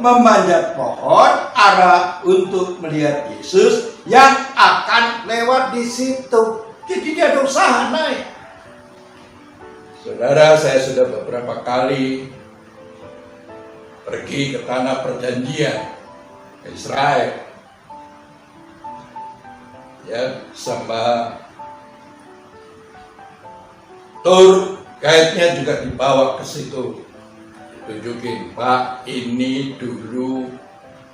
memanjat pohon arah untuk melihat Yesus yang akan lewat di situ. Jadi dia ada usaha naik. Saudara, saya sudah beberapa kali pergi ke tanah perjanjian Israel, ya, sama tur guide-nya juga dibawa ke situ, ditunjukin, Pak, ini dulu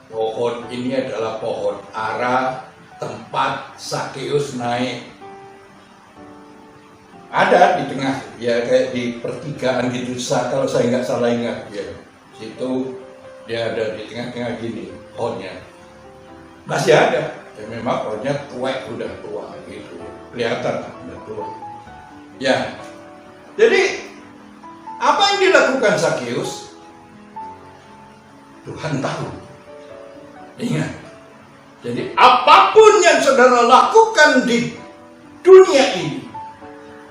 pohon ini adalah pohon ara, tempat Zakheus naik. Ada di tengah, ya, kayak di pertigaan gitu, kalau saya nggak salah ingat, ya, situ dia ada di tengah-tengah gini pohonnya, masih ada. Ya, memang pohonnya udah tua gitu, kelihatan udah tua. Ya, jadi apa yang dilakukan Zakheus? Tuhan tahu. Ingat, jadi apapun yang saudara lakukan di dunia ini,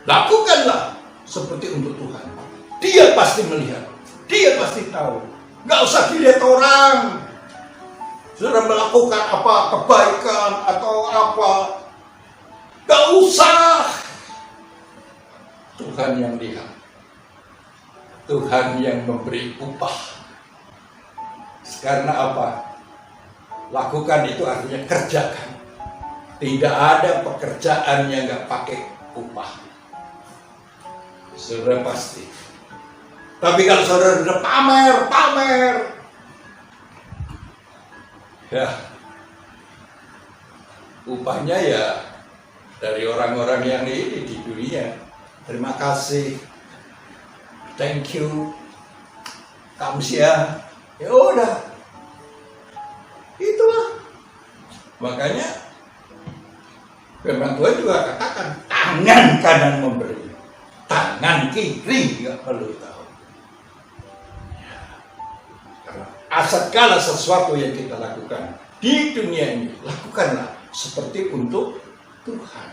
lakukanlah seperti untuk Tuhan. Dia pasti melihat, dia pasti tahu. Gak usah dilihat orang. Saudara melakukan apa, kebaikan atau apa, gak usah. Tuhan yang lihat, Tuhan yang memberi upah. Karena apa? Lakukan itu artinya kerjakan. Tidak ada pekerjaan yang gak pakai upah. Saudara pasti. Tapi kalau saudara sudah pamer, ya, upahnya ya dari orang-orang yang ini di dunia. Terima kasih, thank you, kamsia, ya udah, itulah. Makanya Firman Tuhan juga katakan, tangan kanan memberi, tangan kiri nggak perlu tahu. Karena segala sesuatu yang kita lakukan di dunia ini, lakukanlah seperti untuk Tuhan.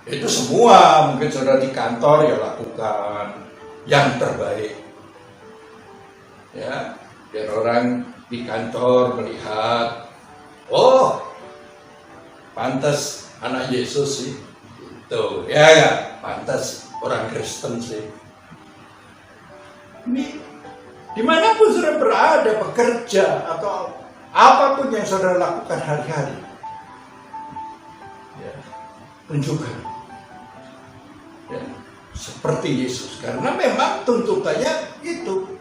Itu semua, mungkin saudara di kantor ya lakukan yang terbaik. Ya, biar orang di kantor melihat, oh, pantas anak Yesus sih, itu ya kan, pantas orang Kristen sih. Ini dimanapun saudara berada, bekerja atau apapun yang saudara lakukan hari-hari, ya, tunjukkan, ya, seperti Yesus. Karena memang tuntutannya itu,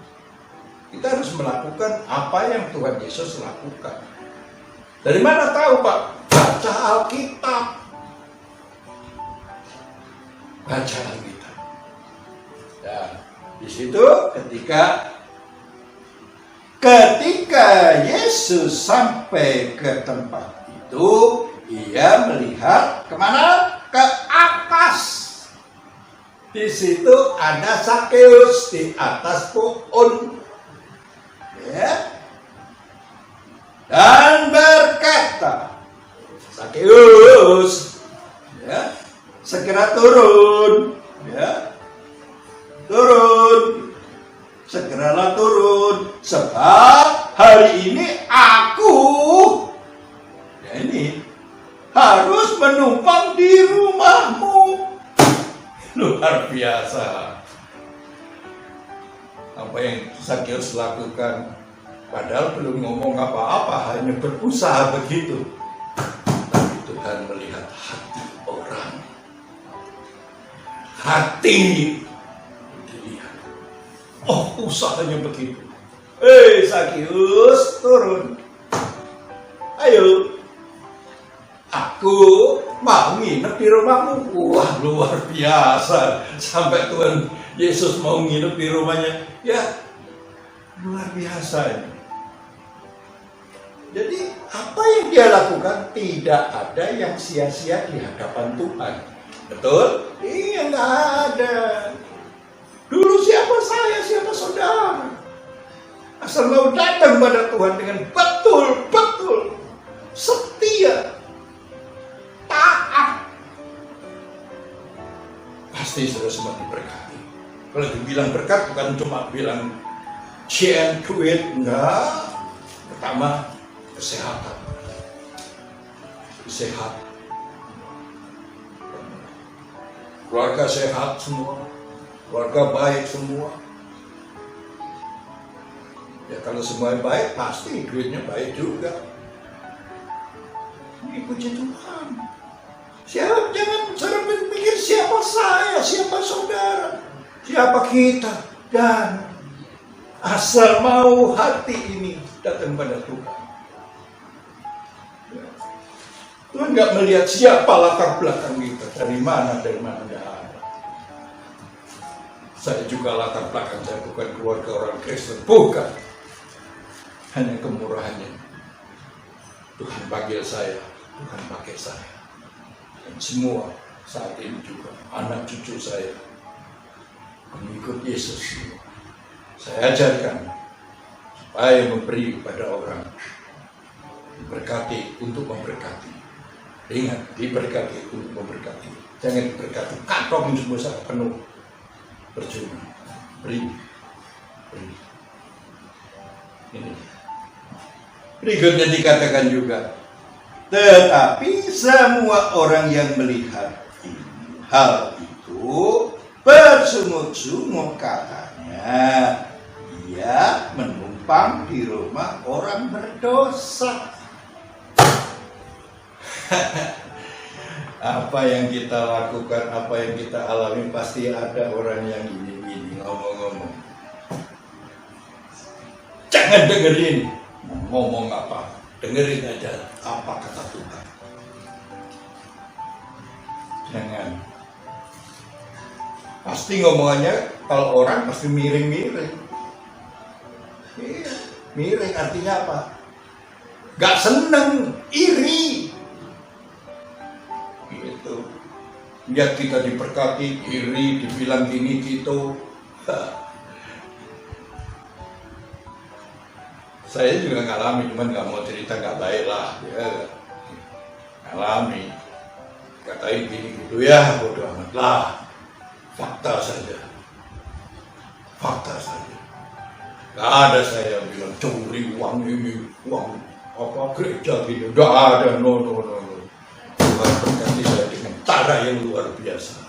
kita harus melakukan apa yang Tuhan Yesus lakukan. Dari mana tahu, Pak? Baca Alkitab. Baca Alkitab. Dan di situ ketika Yesus sampai ke tempat itu, ia melihat kemana? Ke atas. Di situ ada Zakheus di atas pohon. Ya. Dan berkata, Zakheus, ya, segera turun, ya, turun, segeralah turun, sebab hari ini aku, ya ini, harus menumpang di rumahmu. Luar biasa. Apa yang Zakheus lakukan, padahal belum ngomong apa-apa, hanya berusaha begitu. Tapi Tuhan melihat hati orang. Hati dilihat. Oh, usahanya begitu. Zakheus, turun. Ayo. Aku mau nginep di rumahmu. Wah, luar biasa. Sampai Tuhan Yesus mau nginep di rumahnya. Ya, luar biasa ini. Jadi apa yang dia lakukan tidak ada yang sia-sia di hadapan Tuhan. Betul? Iya, nggak ada. Dulu siapa saya, siapa saudara. Asal mau datang pada Tuhan dengan betul-betul setia, taat, pasti sudah semua diberkati. Kalau dibilang berkat bukan cuma bilang duit, enggak. Pertama, kesehatan. Sehat. Keluarga sehat semua. Keluarga baik semua. Ya kalau semua baik, pasti duitnya baik juga. Ini puji Tuhan. Jangan saudara berpikir siapa saya, siapa saudara, siapa kita. Dan asal mau hati ini datang pada Tuhan. Tuhan nggak melihat siapa latar belakang kita, dari mana nggak ada. Saya juga latar belakang saya bukan keluarga orang Kristen, bukan. Hanya kemurahannya. Tuhan panggil saya, Tuhan pakai saya. Dan semua saat ini juga anak cucu saya mengikut Yesus. Saya ajarkan supaya memberi pada orang, diberkati untuk memberkati. Ingat, diberkati untuk memberkati. Jangan diberkati kantong semua saya penuh, percuma. Beri. Ini. Berikutnya dikatakan juga, tetapi semua orang yang melihat hal itu bersungut-sungut, katanya ia menumpang di rumah orang berdosa. Apa yang kita lakukan, apa yang kita alami, pasti ada orang yang gini-gini ngomong-ngomong. Jangan dengerin ngomong apa, dengerin aja apa kata Tuhan. Jangan. Pasti ngomongannya, kalau orang pasti miring-miring. Iya, miring artinya apa? Gak seneng, iri. lihat kita diberkati, iri, dibilang gini gitu. Saya juga ngalami, cuman nggak mau cerita nggak baik lah, ya. Ngalami, katain gini gitu ya, bodo amat lah, fakta saja, fakta saja. Gak ada saya bilang curi uang ini, uang apa gereja gitu, gak ada, no. Tuhan berkati saya dengan cara yang luar biasa.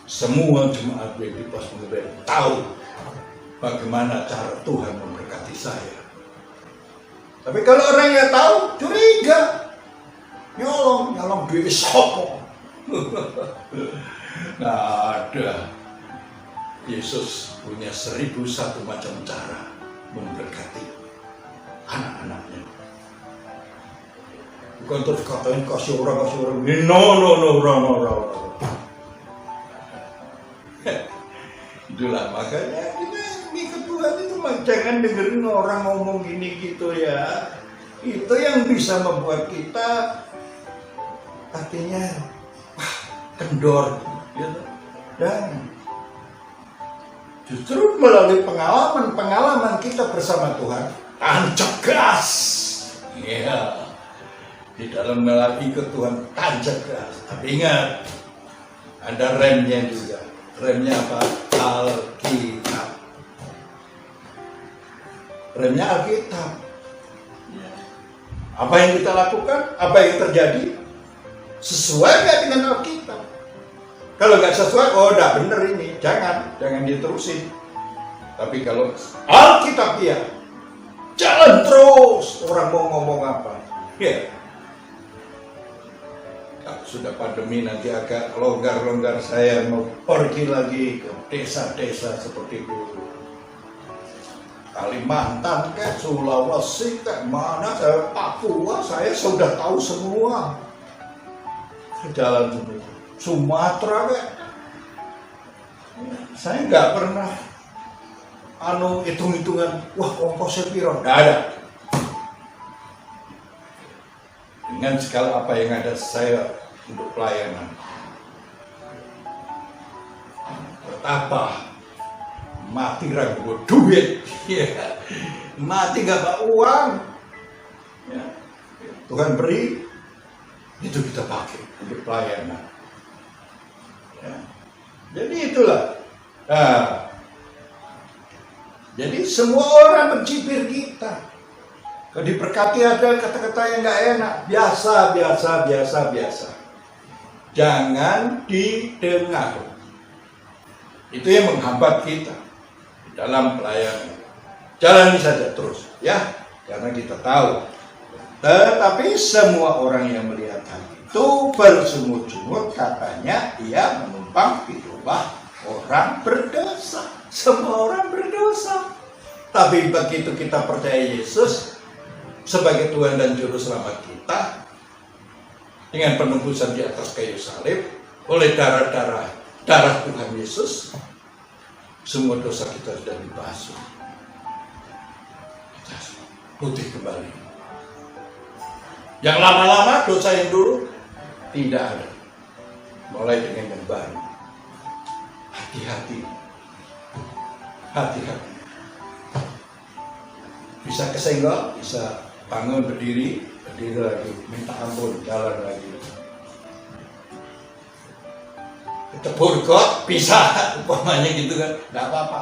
Semua jemaat di Pas Mengubah tahu bagaimana cara Tuhan memberkati saya. Tapi kalau orang yang tahu, curiga, nyolong duit sopo. Nggak ada. Yesus punya 1001 macam cara memberkati anak-anaknya. Bukan terus katain kasih orang ini. No. Itulah makanya kita ikut Tuhan itu jangan dengerin orang ngomong gini gitu ya. Itu yang bisa membuat kita artinya kendor gitu. Dan justru melalui pengalaman kita bersama Tuhan, tancap gas. Iya. Di dalam melalui ikut Tuhan, tancap gas. Tapi ingat, ada remnya juga. Remnya apa? Alkitab. Remnya Alkitab. Apa yang kita lakukan? Apa yang terjadi? Sesuai nggak dengan Alkitab? Kalau nggak sesuai, oh udah bener ini, jangan diterusin. Tapi kalau Alkitab ya, jalan terus. Orang mau ngomong apa? Ya. Kalau sudah pandemi nanti agak longgar-longgar saya mau pergi lagi ke desa-desa seperti dulu. Kalimantan kayak Sulawesi kayak mana, Papua saya sudah tahu semua. Jalan semua. Sumatera kayak saya nggak pernah hitung-hitungan, wah ongkosnya piro, nggak ada. Dengan segala apa yang ada saya untuk pelayanan, betapa mati ragu duit, ya. Mati nggak bawa uang, ya. Tuhan beri, itu kita pakai untuk pelayanan. Ya. Jadi itulah. Nah, jadi semua orang mencibir kita. Kalau diberkati ada kata-kata yang nggak enak, biasa. Jangan didengar. Itu yang menghambat kita dalam pelayanan. Jalani saja terus, ya, karena kita tahu. Tetapi semua orang yang melihat hal itu bersungut-sungut, katanya ia menumpang di rumah orang berdosa. Semua orang berdosa. Tapi begitu kita percaya Yesus sebagai Tuhan dan Juru Selamat kita, dengan penebusan di atas kayu salib, oleh darah Tuhan Yesus, semua dosa kita sudah dibasuh. Kita putih kembali. Yang lama-lama dosa yang dulu tidak ada. Mulai dengan yang baru. Hati-hati. Bisa kesenggol, bisa bangun berdiri lagi, minta ampun, jalan lagi. Ketebur kok bisa, umpamanya gitu kan, nggak apa-apa.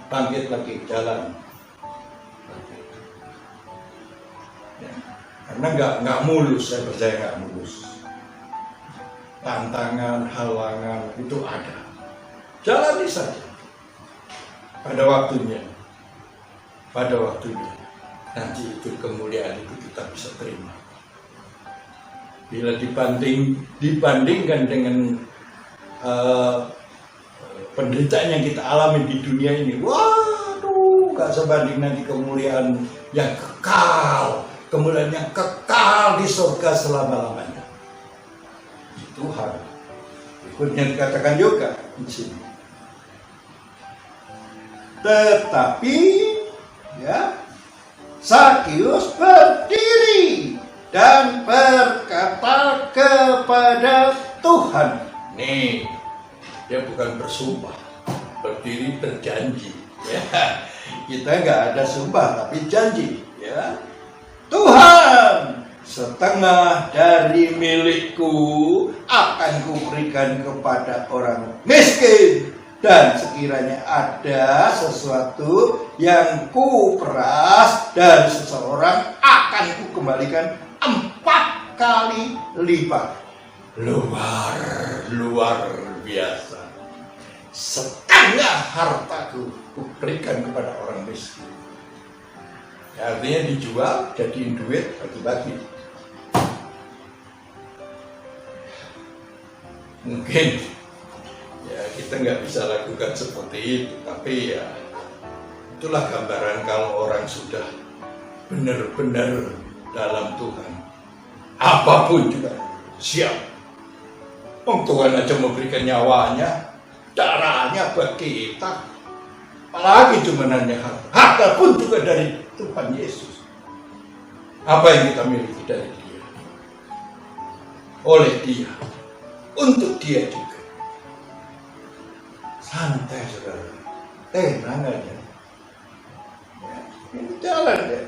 Bangkit lagi, jalan. Ya. Karena nggak mulus, saya percaya nggak mulus. Tantangan, halangan itu ada. Jalani saja. Pada waktunya. Nanti itu kemuliaan itu kita bisa terima. Bila dibandingkan dengan penderitaan yang kita alami di dunia ini, waduh, gak sebanding nanti kemuliaan yang kekal, kemuliaan yang kekal di surga selama-lamanya. Tuhan, ikutnya dikatakan juga di sini. Tetapi, ya, Zakeus berdiri dan berkata kepada Tuhan, nih, bukan bersumpah, berdiri berjanji. Ya, kita nggak ada sumpah tapi janji. Ya, Tuhan, setengah dari milikku akan kuberikan kepada orang miskin. Dan sekiranya ada sesuatu yang kuperas dan seseorang akan kukembalikan 4 kali lipat. Luar biasa. Setengah hartaku kuberikan kepada orang miskin. Artinya dijual, jadiin duit, bagi-bagi. Mungkin ya kita nggak bisa lakukan seperti itu, tapi ya itulah gambaran kalau orang sudah benar-benar dalam Tuhan. Apapun juga siap. Tuhan aja memberikan nyawanya, darahnya buat kita. Apalagi cuma hanya harta pun juga dari Tuhan Yesus. Apa yang kita miliki dari Dia? Oleh Dia, untuk Dia juga. Santai saudara, tenang aja. Ya, ini jalan ya.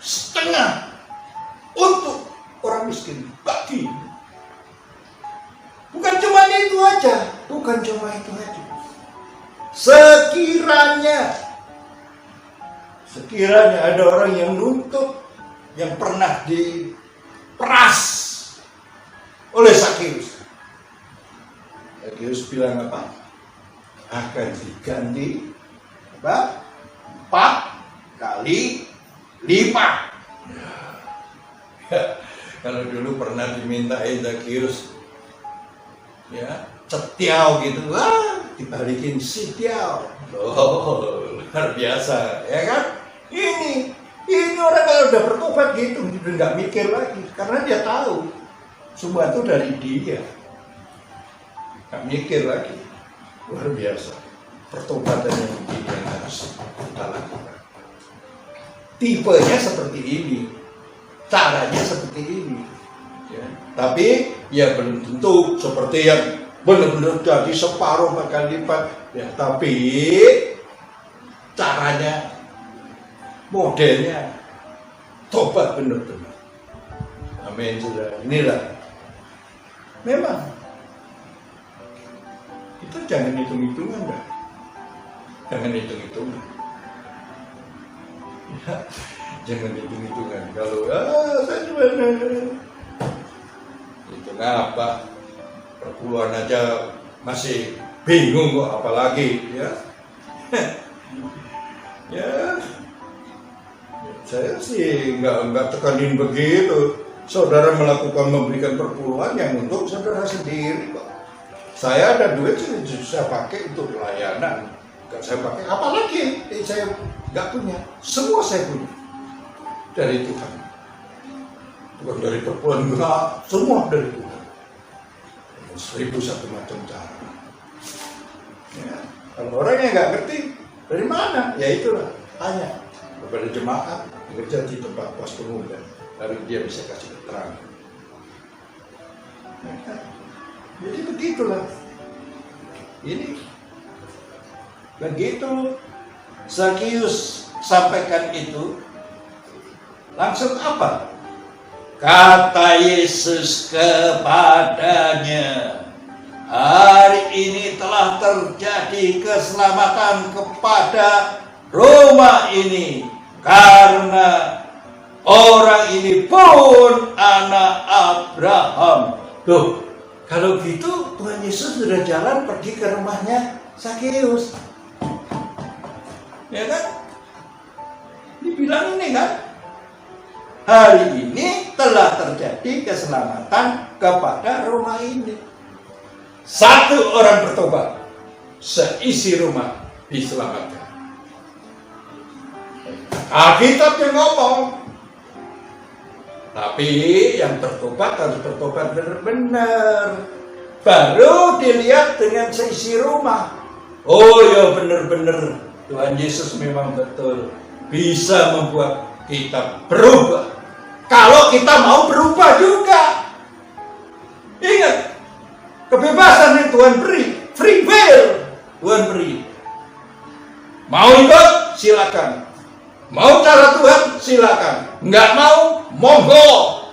Setengah untuk orang miskin, bagi. Bukan cuma itu aja, bukan cuma itu aja. Sekiranya ada orang yang nuntut, yang pernah diperas oleh Zakheus. Zakheus bilang apa? Akan diganti 4 kali lipat. Ya, kalau dulu pernah dimintain Zakheus, ya cetiau gitu, dibalikin sitiau. Luar biasa, ya kan? Ini orang kalau udah bertobat gitu, udah nggak mikir lagi, karena dia tahu semua itu dari Dia. Nggak mikir lagi. Luar biasa. Pertobatan yang begini yang harus kita lakukan. Tipenya seperti ini, caranya seperti ini. Ya. Tapi ya belum tentu seperti yang benar-benar jadi separuh bahkan lipat. Ya, tapi caranya, modelnya tobat benar-benar. Amin, saudara. Inilah memang itu jangan hitung-hitungan dah. Jangan hitung-hitungan. Ya, jangan hitung-hitungan. Kalau saya cuma hitung apa? Perpuluhan aja masih bingung kok, apalagi ya. Ya, saya sih nggak tekanin begitu. Saudara memberikan perpuluhan yang untuk saudara sendiri kok. Saya ada duit saya pakai untuk pelayanan. Nggak saya pakai apalagi saya nggak punya. Semua saya punya dari Tuhan. Bukan dari perpuluhan enggak, semua dari Tuhan. 1001 macam cara. Ya, kalau orang yang nggak ngerti dari mana, ya itulah tanya kepada jemaat bekerja di tempat pos pemuda, lalu dia bisa kasih keterangan. Ya, jadi begitulah. Ini begitu Zakheus sampaikan itu, langsung apa? Kata Yesus kepadanya, hari ini telah terjadi keselamatan kepada rumah ini, karena orang ini pun anak Abraham. Tuh, kalau gitu Tuhan Yesus sudah jalan pergi ke rumahnya Zakheus. Ya kan? Dibilang ini kan? Hari ini telah terjadi keselamatan kepada rumah ini. Satu orang bertobat, seisi rumah diselamatkan. Alkitab yang ngomong. Tapi yang bertobat harus bertobat benar-benar. Baru dilihat dengan seisi rumah. Oh ya benar-benar Tuhan Yesus memang betul bisa membuat kita berubah. Kalau kita mau berubah juga. Ingat, kebebasan yang Tuhan beri, free will, Tuhan beri. Mau ikut, silakan. Mau cara Tuhan, silakan. Nggak mau, monggo.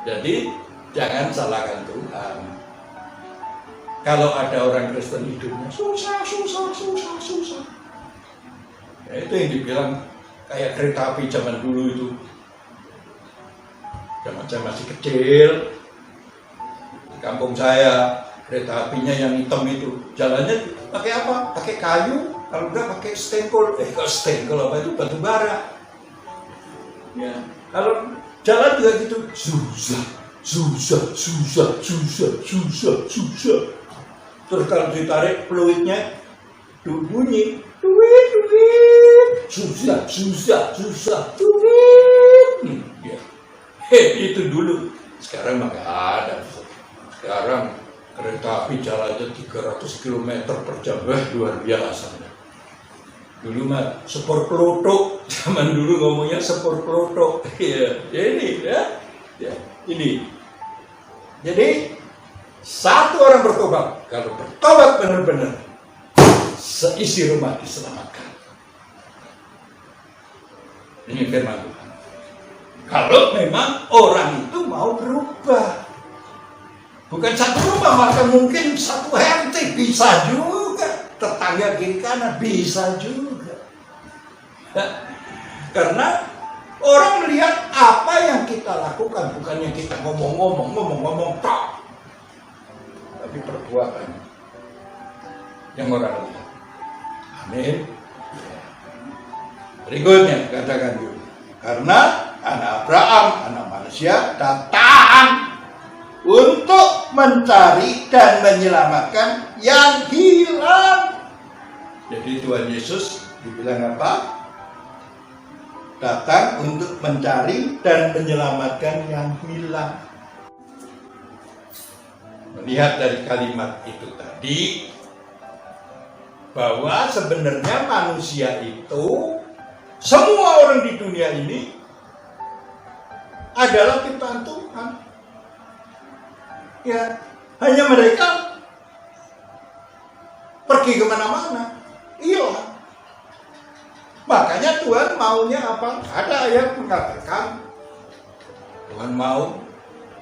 Jadi jangan salahkan Tuhan. Kalau ada orang Kristen hidupnya susah. Ya, itu yang dibilang kayak kereta api zaman dulu itu. Zaman saya masih kecil, di kampung saya, kereta apinya yang hitam itu, jalannya pakai apa? Pakai kayu, kalau enggak pakai stengkol. Kalau stengkol apa itu? Batu bara. Ya, kalau jalan juga gitu, susah. Terus kalau ditarik fluidnya, bunyi, duit, susah, duit. Ya. Itu dulu. Sekarang mah nggak ada. Sekarang kereta api jalannya 300 km per jam. Wah, luar biasa. Dulu mah sepur kelotok. Zaman dulu ngomongnya sepur kelotok. Ya, ini ya. Ya, ini. Jadi satu orang bertobat. Kalau bertobat benar-benar, seisi rumah diselamatkan. Ini firman Tuhan. Kalau memang orang itu mau berubah, bukan satu rumah, maka mungkin satu RT bisa juga, tetangga kiri kanan bisa juga. Karena orang melihat apa yang kita lakukan, bukannya kita ngomong tok, tapi perbuatan yang orang lihat. Amin. Berikutnya katakan dulu, karena anak Abraham, anak manusia datang untuk mencari dan menyelamatkan yang hilang. Jadi Tuhan Yesus dibilang apa? Datang untuk mencari dan menyelamatkan yang hilang. Melihat dari kalimat itu tadi, bahwa sebenarnya manusia itu, semua orang di dunia ini adalah ciptaan Tuhan. Ya, hanya mereka pergi kemana-mana, hilang. Makanya Tuhan maunya apa? Ada ayat mengatakan Tuhan mau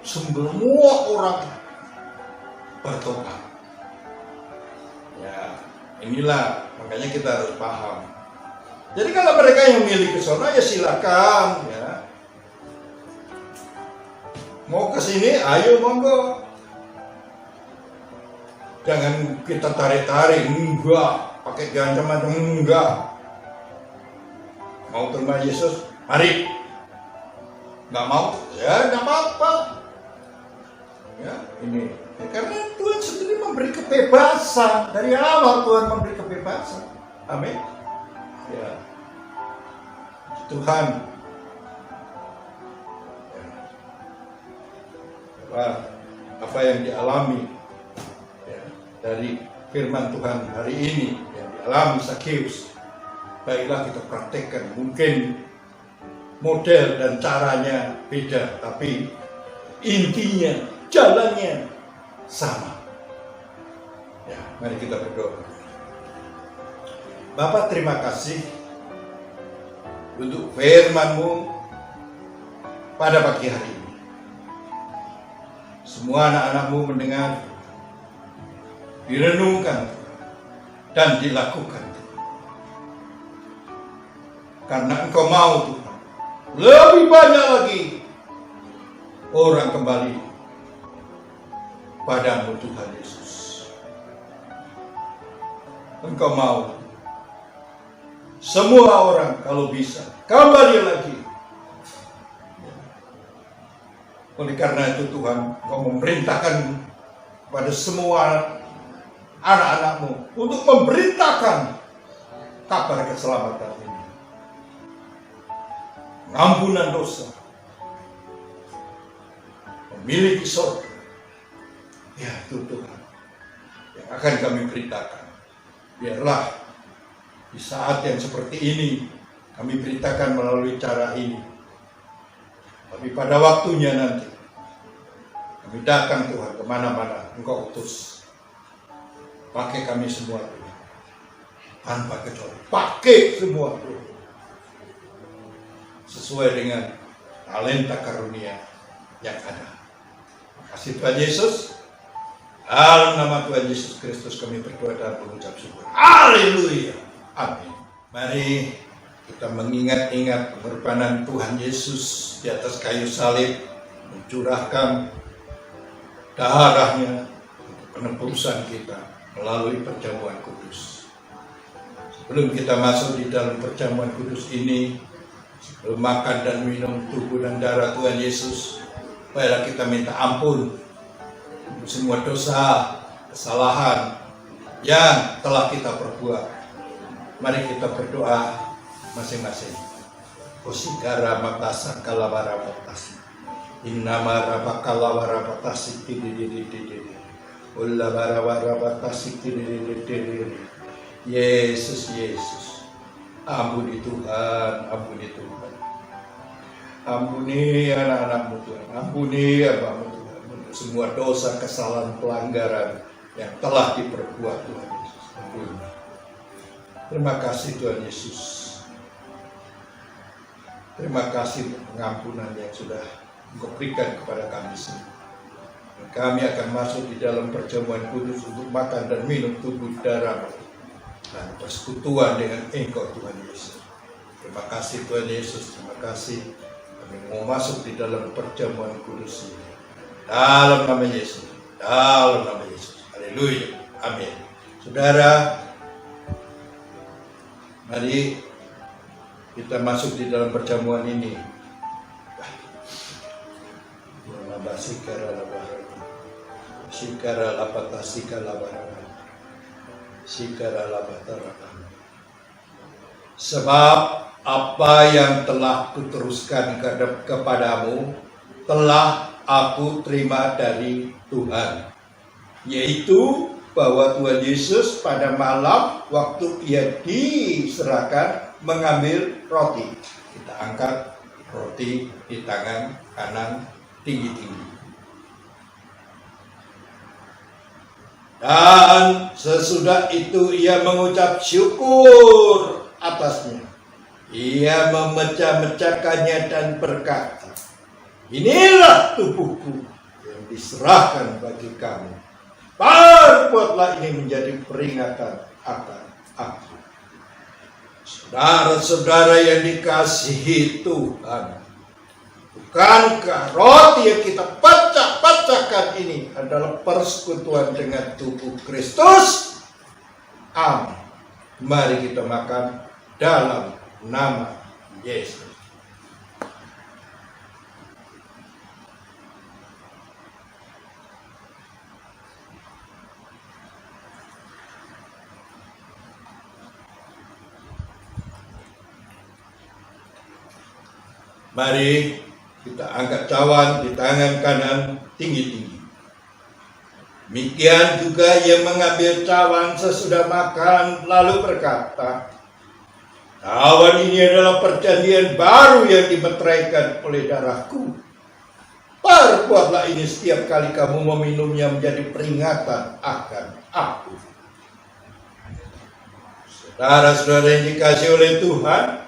semua orang bertobat. Ya, inilah makanya kita harus paham. Jadi kalau mereka yang milih ke sana ya silakan ya. Mau ke sini, ayo monggo. Jangan kita tarik-tarik, enggak, pakai ancaman enggak. Mau terima Yesus, mari. Nggak mau, ya nggak apa-apa. Ya, ini. Ya, karena Tuhan sendiri memberi kebebasan. Dari awal Tuhan memberi kebebasan. Amin. Ya. Tuhan. Ya. Apa yang dialami ya, dari firman Tuhan hari ini yang dialami Zakheus. Baiklah kita praktekkan. Mungkin model dan caranya beda, tapi intinya, jalannya sama. Ya, mari kita berdoa. Bapak, terima kasih untuk firman-Mu pada pagi hari ini. Semua anak-anak-Mu mendengar, direnungkan dan dilakukan. Karena Engkau mau Tuhan, lebih banyak lagi orang kembali padamu Tuhan Yesus. Engkau mau semua orang kalau bisa kembali lagi. Oleh karena itu Tuhan, Engkau memerintahkan pada semua anak-anak-Mu untuk memberitakan kabar keselamatan ini. Ampunan dosa, memiliki surga. Ya itu Tuhan yang akan kami beritakan. Biarlah di saat yang seperti ini kami beritakan melalui cara ini. Tapi pada waktunya nanti kami Kami datang Tuhan kemana-mana, Engkau utus. Pakai kami semua Tuhan. Tanpa kecuali. Pakai semua Tuhan. Sesuai dengan talenta karunia yang ada. Kasih Tuhan Yesus. Dalam nama Tuhan Yesus Kristus kami berdoa dan mengucap syukur. Haleluya. Amin. Mari kita mengingat-ingat pengorbanan Tuhan Yesus di atas kayu salib, mencurahkan darahnya untuk penebusan kita melalui perjamuan kudus. Sebelum kita masuk di dalam perjamuan kudus ini, sebelum makan dan minum tubuh dan darah Tuhan Yesus, marilah kita minta ampun untuk semua dosa, kesalahan yang telah kita perbuat. Mari kita berdoa masing-masing. Osigara matasa kalawara matasi. Innama rabakalawara matasi tididididididi. Ullabara matasi tididididididi. Yesus, Yesus. Ampuni Tuhan, ampuni Tuhan. Ampuni anak-anakmu Tuhan. Ampuni hambamu Tuhan. Untuk semua dosa, kesalahan, pelanggaran yang telah diperbuat Tuhan Yesus. Ampuni. Terima kasih Tuhan Yesus. Terima kasih untuk pengampunan yang sudah Engkau berikan kepada kami semua. Dan kami akan masuk di dalam perjamuan kudus untuk makan dan minum tubuh darah dan persekutuan dengan Engkau Tuhan Yesus. Terima kasih Tuhan Yesus. Terima kasih kami mau masuk di dalam perjamuan kudus ini. Dalam nama Yesus. Dalam nama Yesus. Haleluya. Amin. Saudara, mari kita masuk di dalam perjamuan ini. Sebab apa yang telah kuteruskan kepadamu telah aku terima dari Tuhan, yaitu bahwa Tuhan Yesus pada malam waktu Ia diserahkan mengambil roti. Kita angkat roti di tangan kanan tinggi-tinggi. Dan sesudah itu Ia mengucap syukur atasnya. Ia memecah-mecahkannya dan berkata, inilah tubuhku yang diserahkan bagi kamu. Perbuatlah ini menjadi peringatan akan aku. Saudara-saudara yang dikasihi Tuhan, bukankah roti yang kita pecah-pecahkan ini adalah persekutuan dengan tubuh Kristus? Amin. Mari kita makan dalam nama Yesus. Mari kita angkat cawan di tangan kanan tinggi-tinggi. Demikian juga Ia mengambil cawan sesudah makan lalu berkata, cawan ini adalah perjanjian baru yang dimeteraikan oleh darahku. Perbuatlah ini setiap kali kamu meminumnya menjadi peringatan akan aku. Saudara-saudara yang dikasihi oleh Tuhan,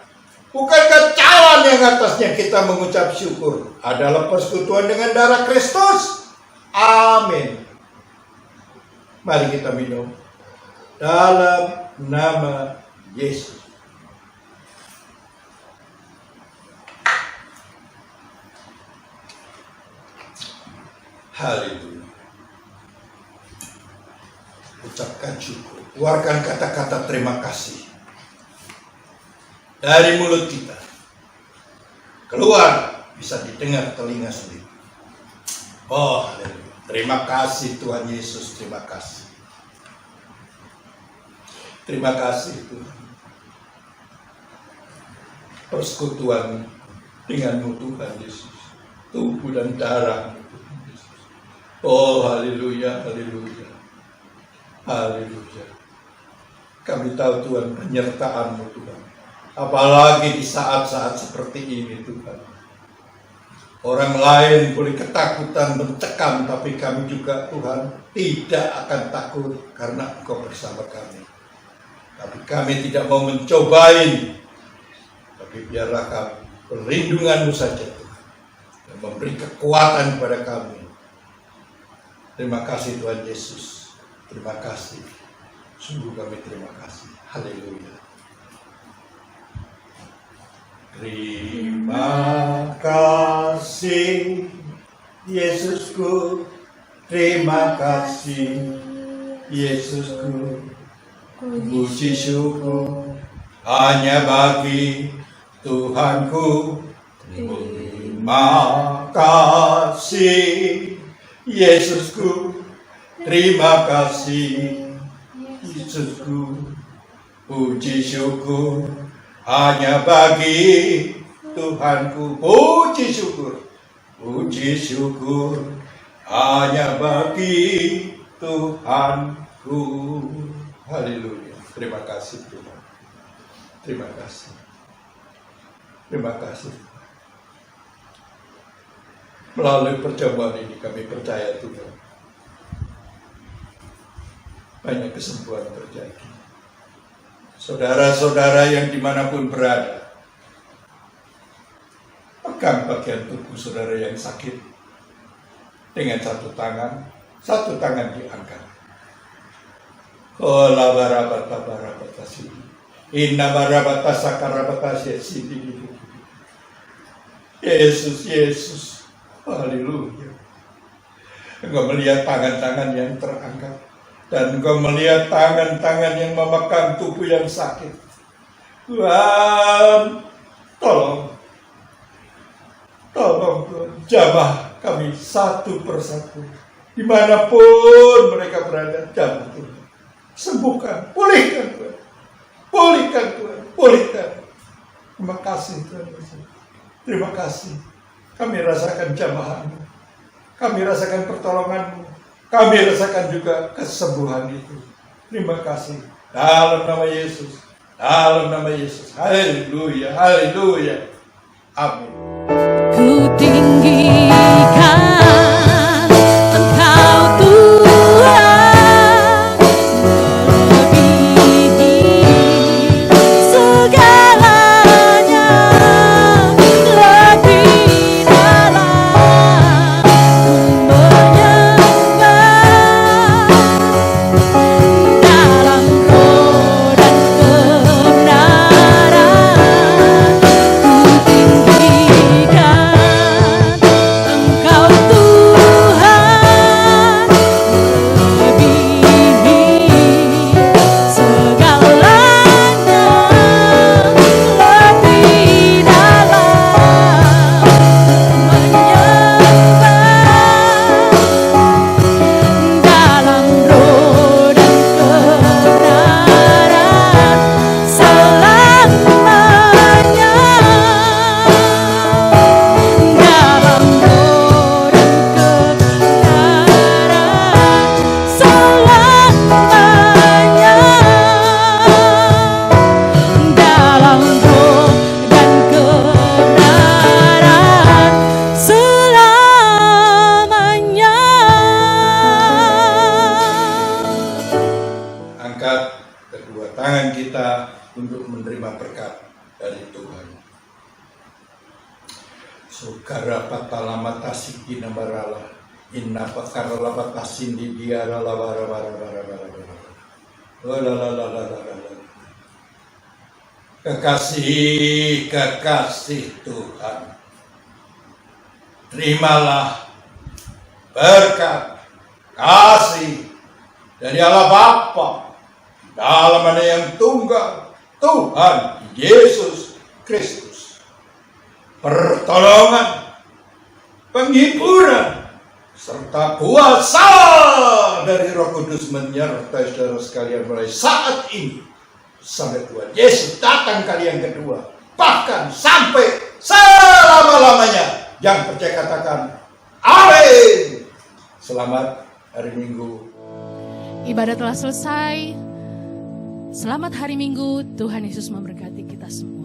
bukankah cawan yang atasnya kita mengucap syukur adalah persekutuan dengan darah Kristus? Amin. Mari kita minum dalam nama Yesus. Haleluya. Ucapkan syukur. Keluarkan kata-kata terima kasih dari mulut kita. Keluar bisa didengar telinga sendiri. Oh, haleluya. Terima kasih Tuhan Yesus, terima kasih. Terima kasih Tuhan. Persekutuan denganmu Tuhan Yesus. Tubuh dan darah Tuhan Yesus. Oh, haleluya, haleluya. Haleluya. Kami tahu Tuhan penyertaan-Mu Tuhan. Apalagi di saat-saat seperti ini Tuhan. Orang lain boleh ketakutan mencekam, tapi kami juga Tuhan tidak akan takut karena Engkau bersama kami. Tapi kami tidak mau mencobain, tapi biarlah kami perlindungan-Mu saja Tuhan, dan memberi kekuatan kepada kami. Terima kasih Tuhan Yesus, terima kasih. Sungguh kami terima kasih. Haleluya. Terima kasih Yesusku, terima kasih Yesusku, puji syukur hanya bagi Tuhanku. Terima kasih Yesusku, terima kasih Yesusku, puji syukur hanya bagi Tuhanku. Puji syukur hanya bagi Tuhanku. Haleluya. Terima kasih Tuhan. Terima kasih. Terima kasih. Melalui perjamuan ini kami percaya Tuhan, banyak kesembuhan terjadi. Saudara-saudara yang dimanapun berada, pegang bagian tubuh saudara yang sakit dengan satu tangan diangkat. Oh labarabatasi, inna barabatasa karabatasi sidi. Yesus, haleluya. Engkau melihat tangan-tangan yang terangkat, dan Engkau melihat tangan-tangan yang memegang tubuh yang sakit. Tuhan, tolong Tuhan, jamah kami satu persatu, dimanapun mereka berada, jamah Tuhan, sembuhkan, pulihkan Tuhan, pulihkan. Terima kasih Tuhan Yesus, terima kasih. Kami rasakan jamahan-Mu, kami rasakan pertolongan-Mu, kami rasakan juga kesembuhan itu. Terima kasih. Dalam nama Yesus. Haleluya. Amin. Ku tinggikan Engkau Tuhan, melebihi segalanya, lebih dalam menyembah, dalam roh dan kebenaran. Ku tinggikan Engkau Tuhan, melebihi segalanya, lebih dalam menyembah, dalam roh dan kebenaran selamanya, dalam roh dan kebenaran selamanya, dalam roh dan kebenaran selamanya. Angkat kedua tangan kita untuk menerima berkat dari Tuhan. Sukara patalama tasiki namarala, inna pakara lapa tasindi diara labara. Kekasih Tuhan, terimalah berkat kasih dari Allah Bapa dalam nama yang tunggal Tuhan Yesus Kristus, pertolongan, penghiburan, serta kuasa dari Roh Kudus menyertai saudara sekalian mulai saat ini sampai Tuhan Yesus datang kali yang kedua, bahkan sampai selama-lamanya. Yang percaya katakan amin. Selamat hari Minggu. Ibadah telah selesai. Selamat hari Minggu. Tuhan Yesus memberkati kita semua.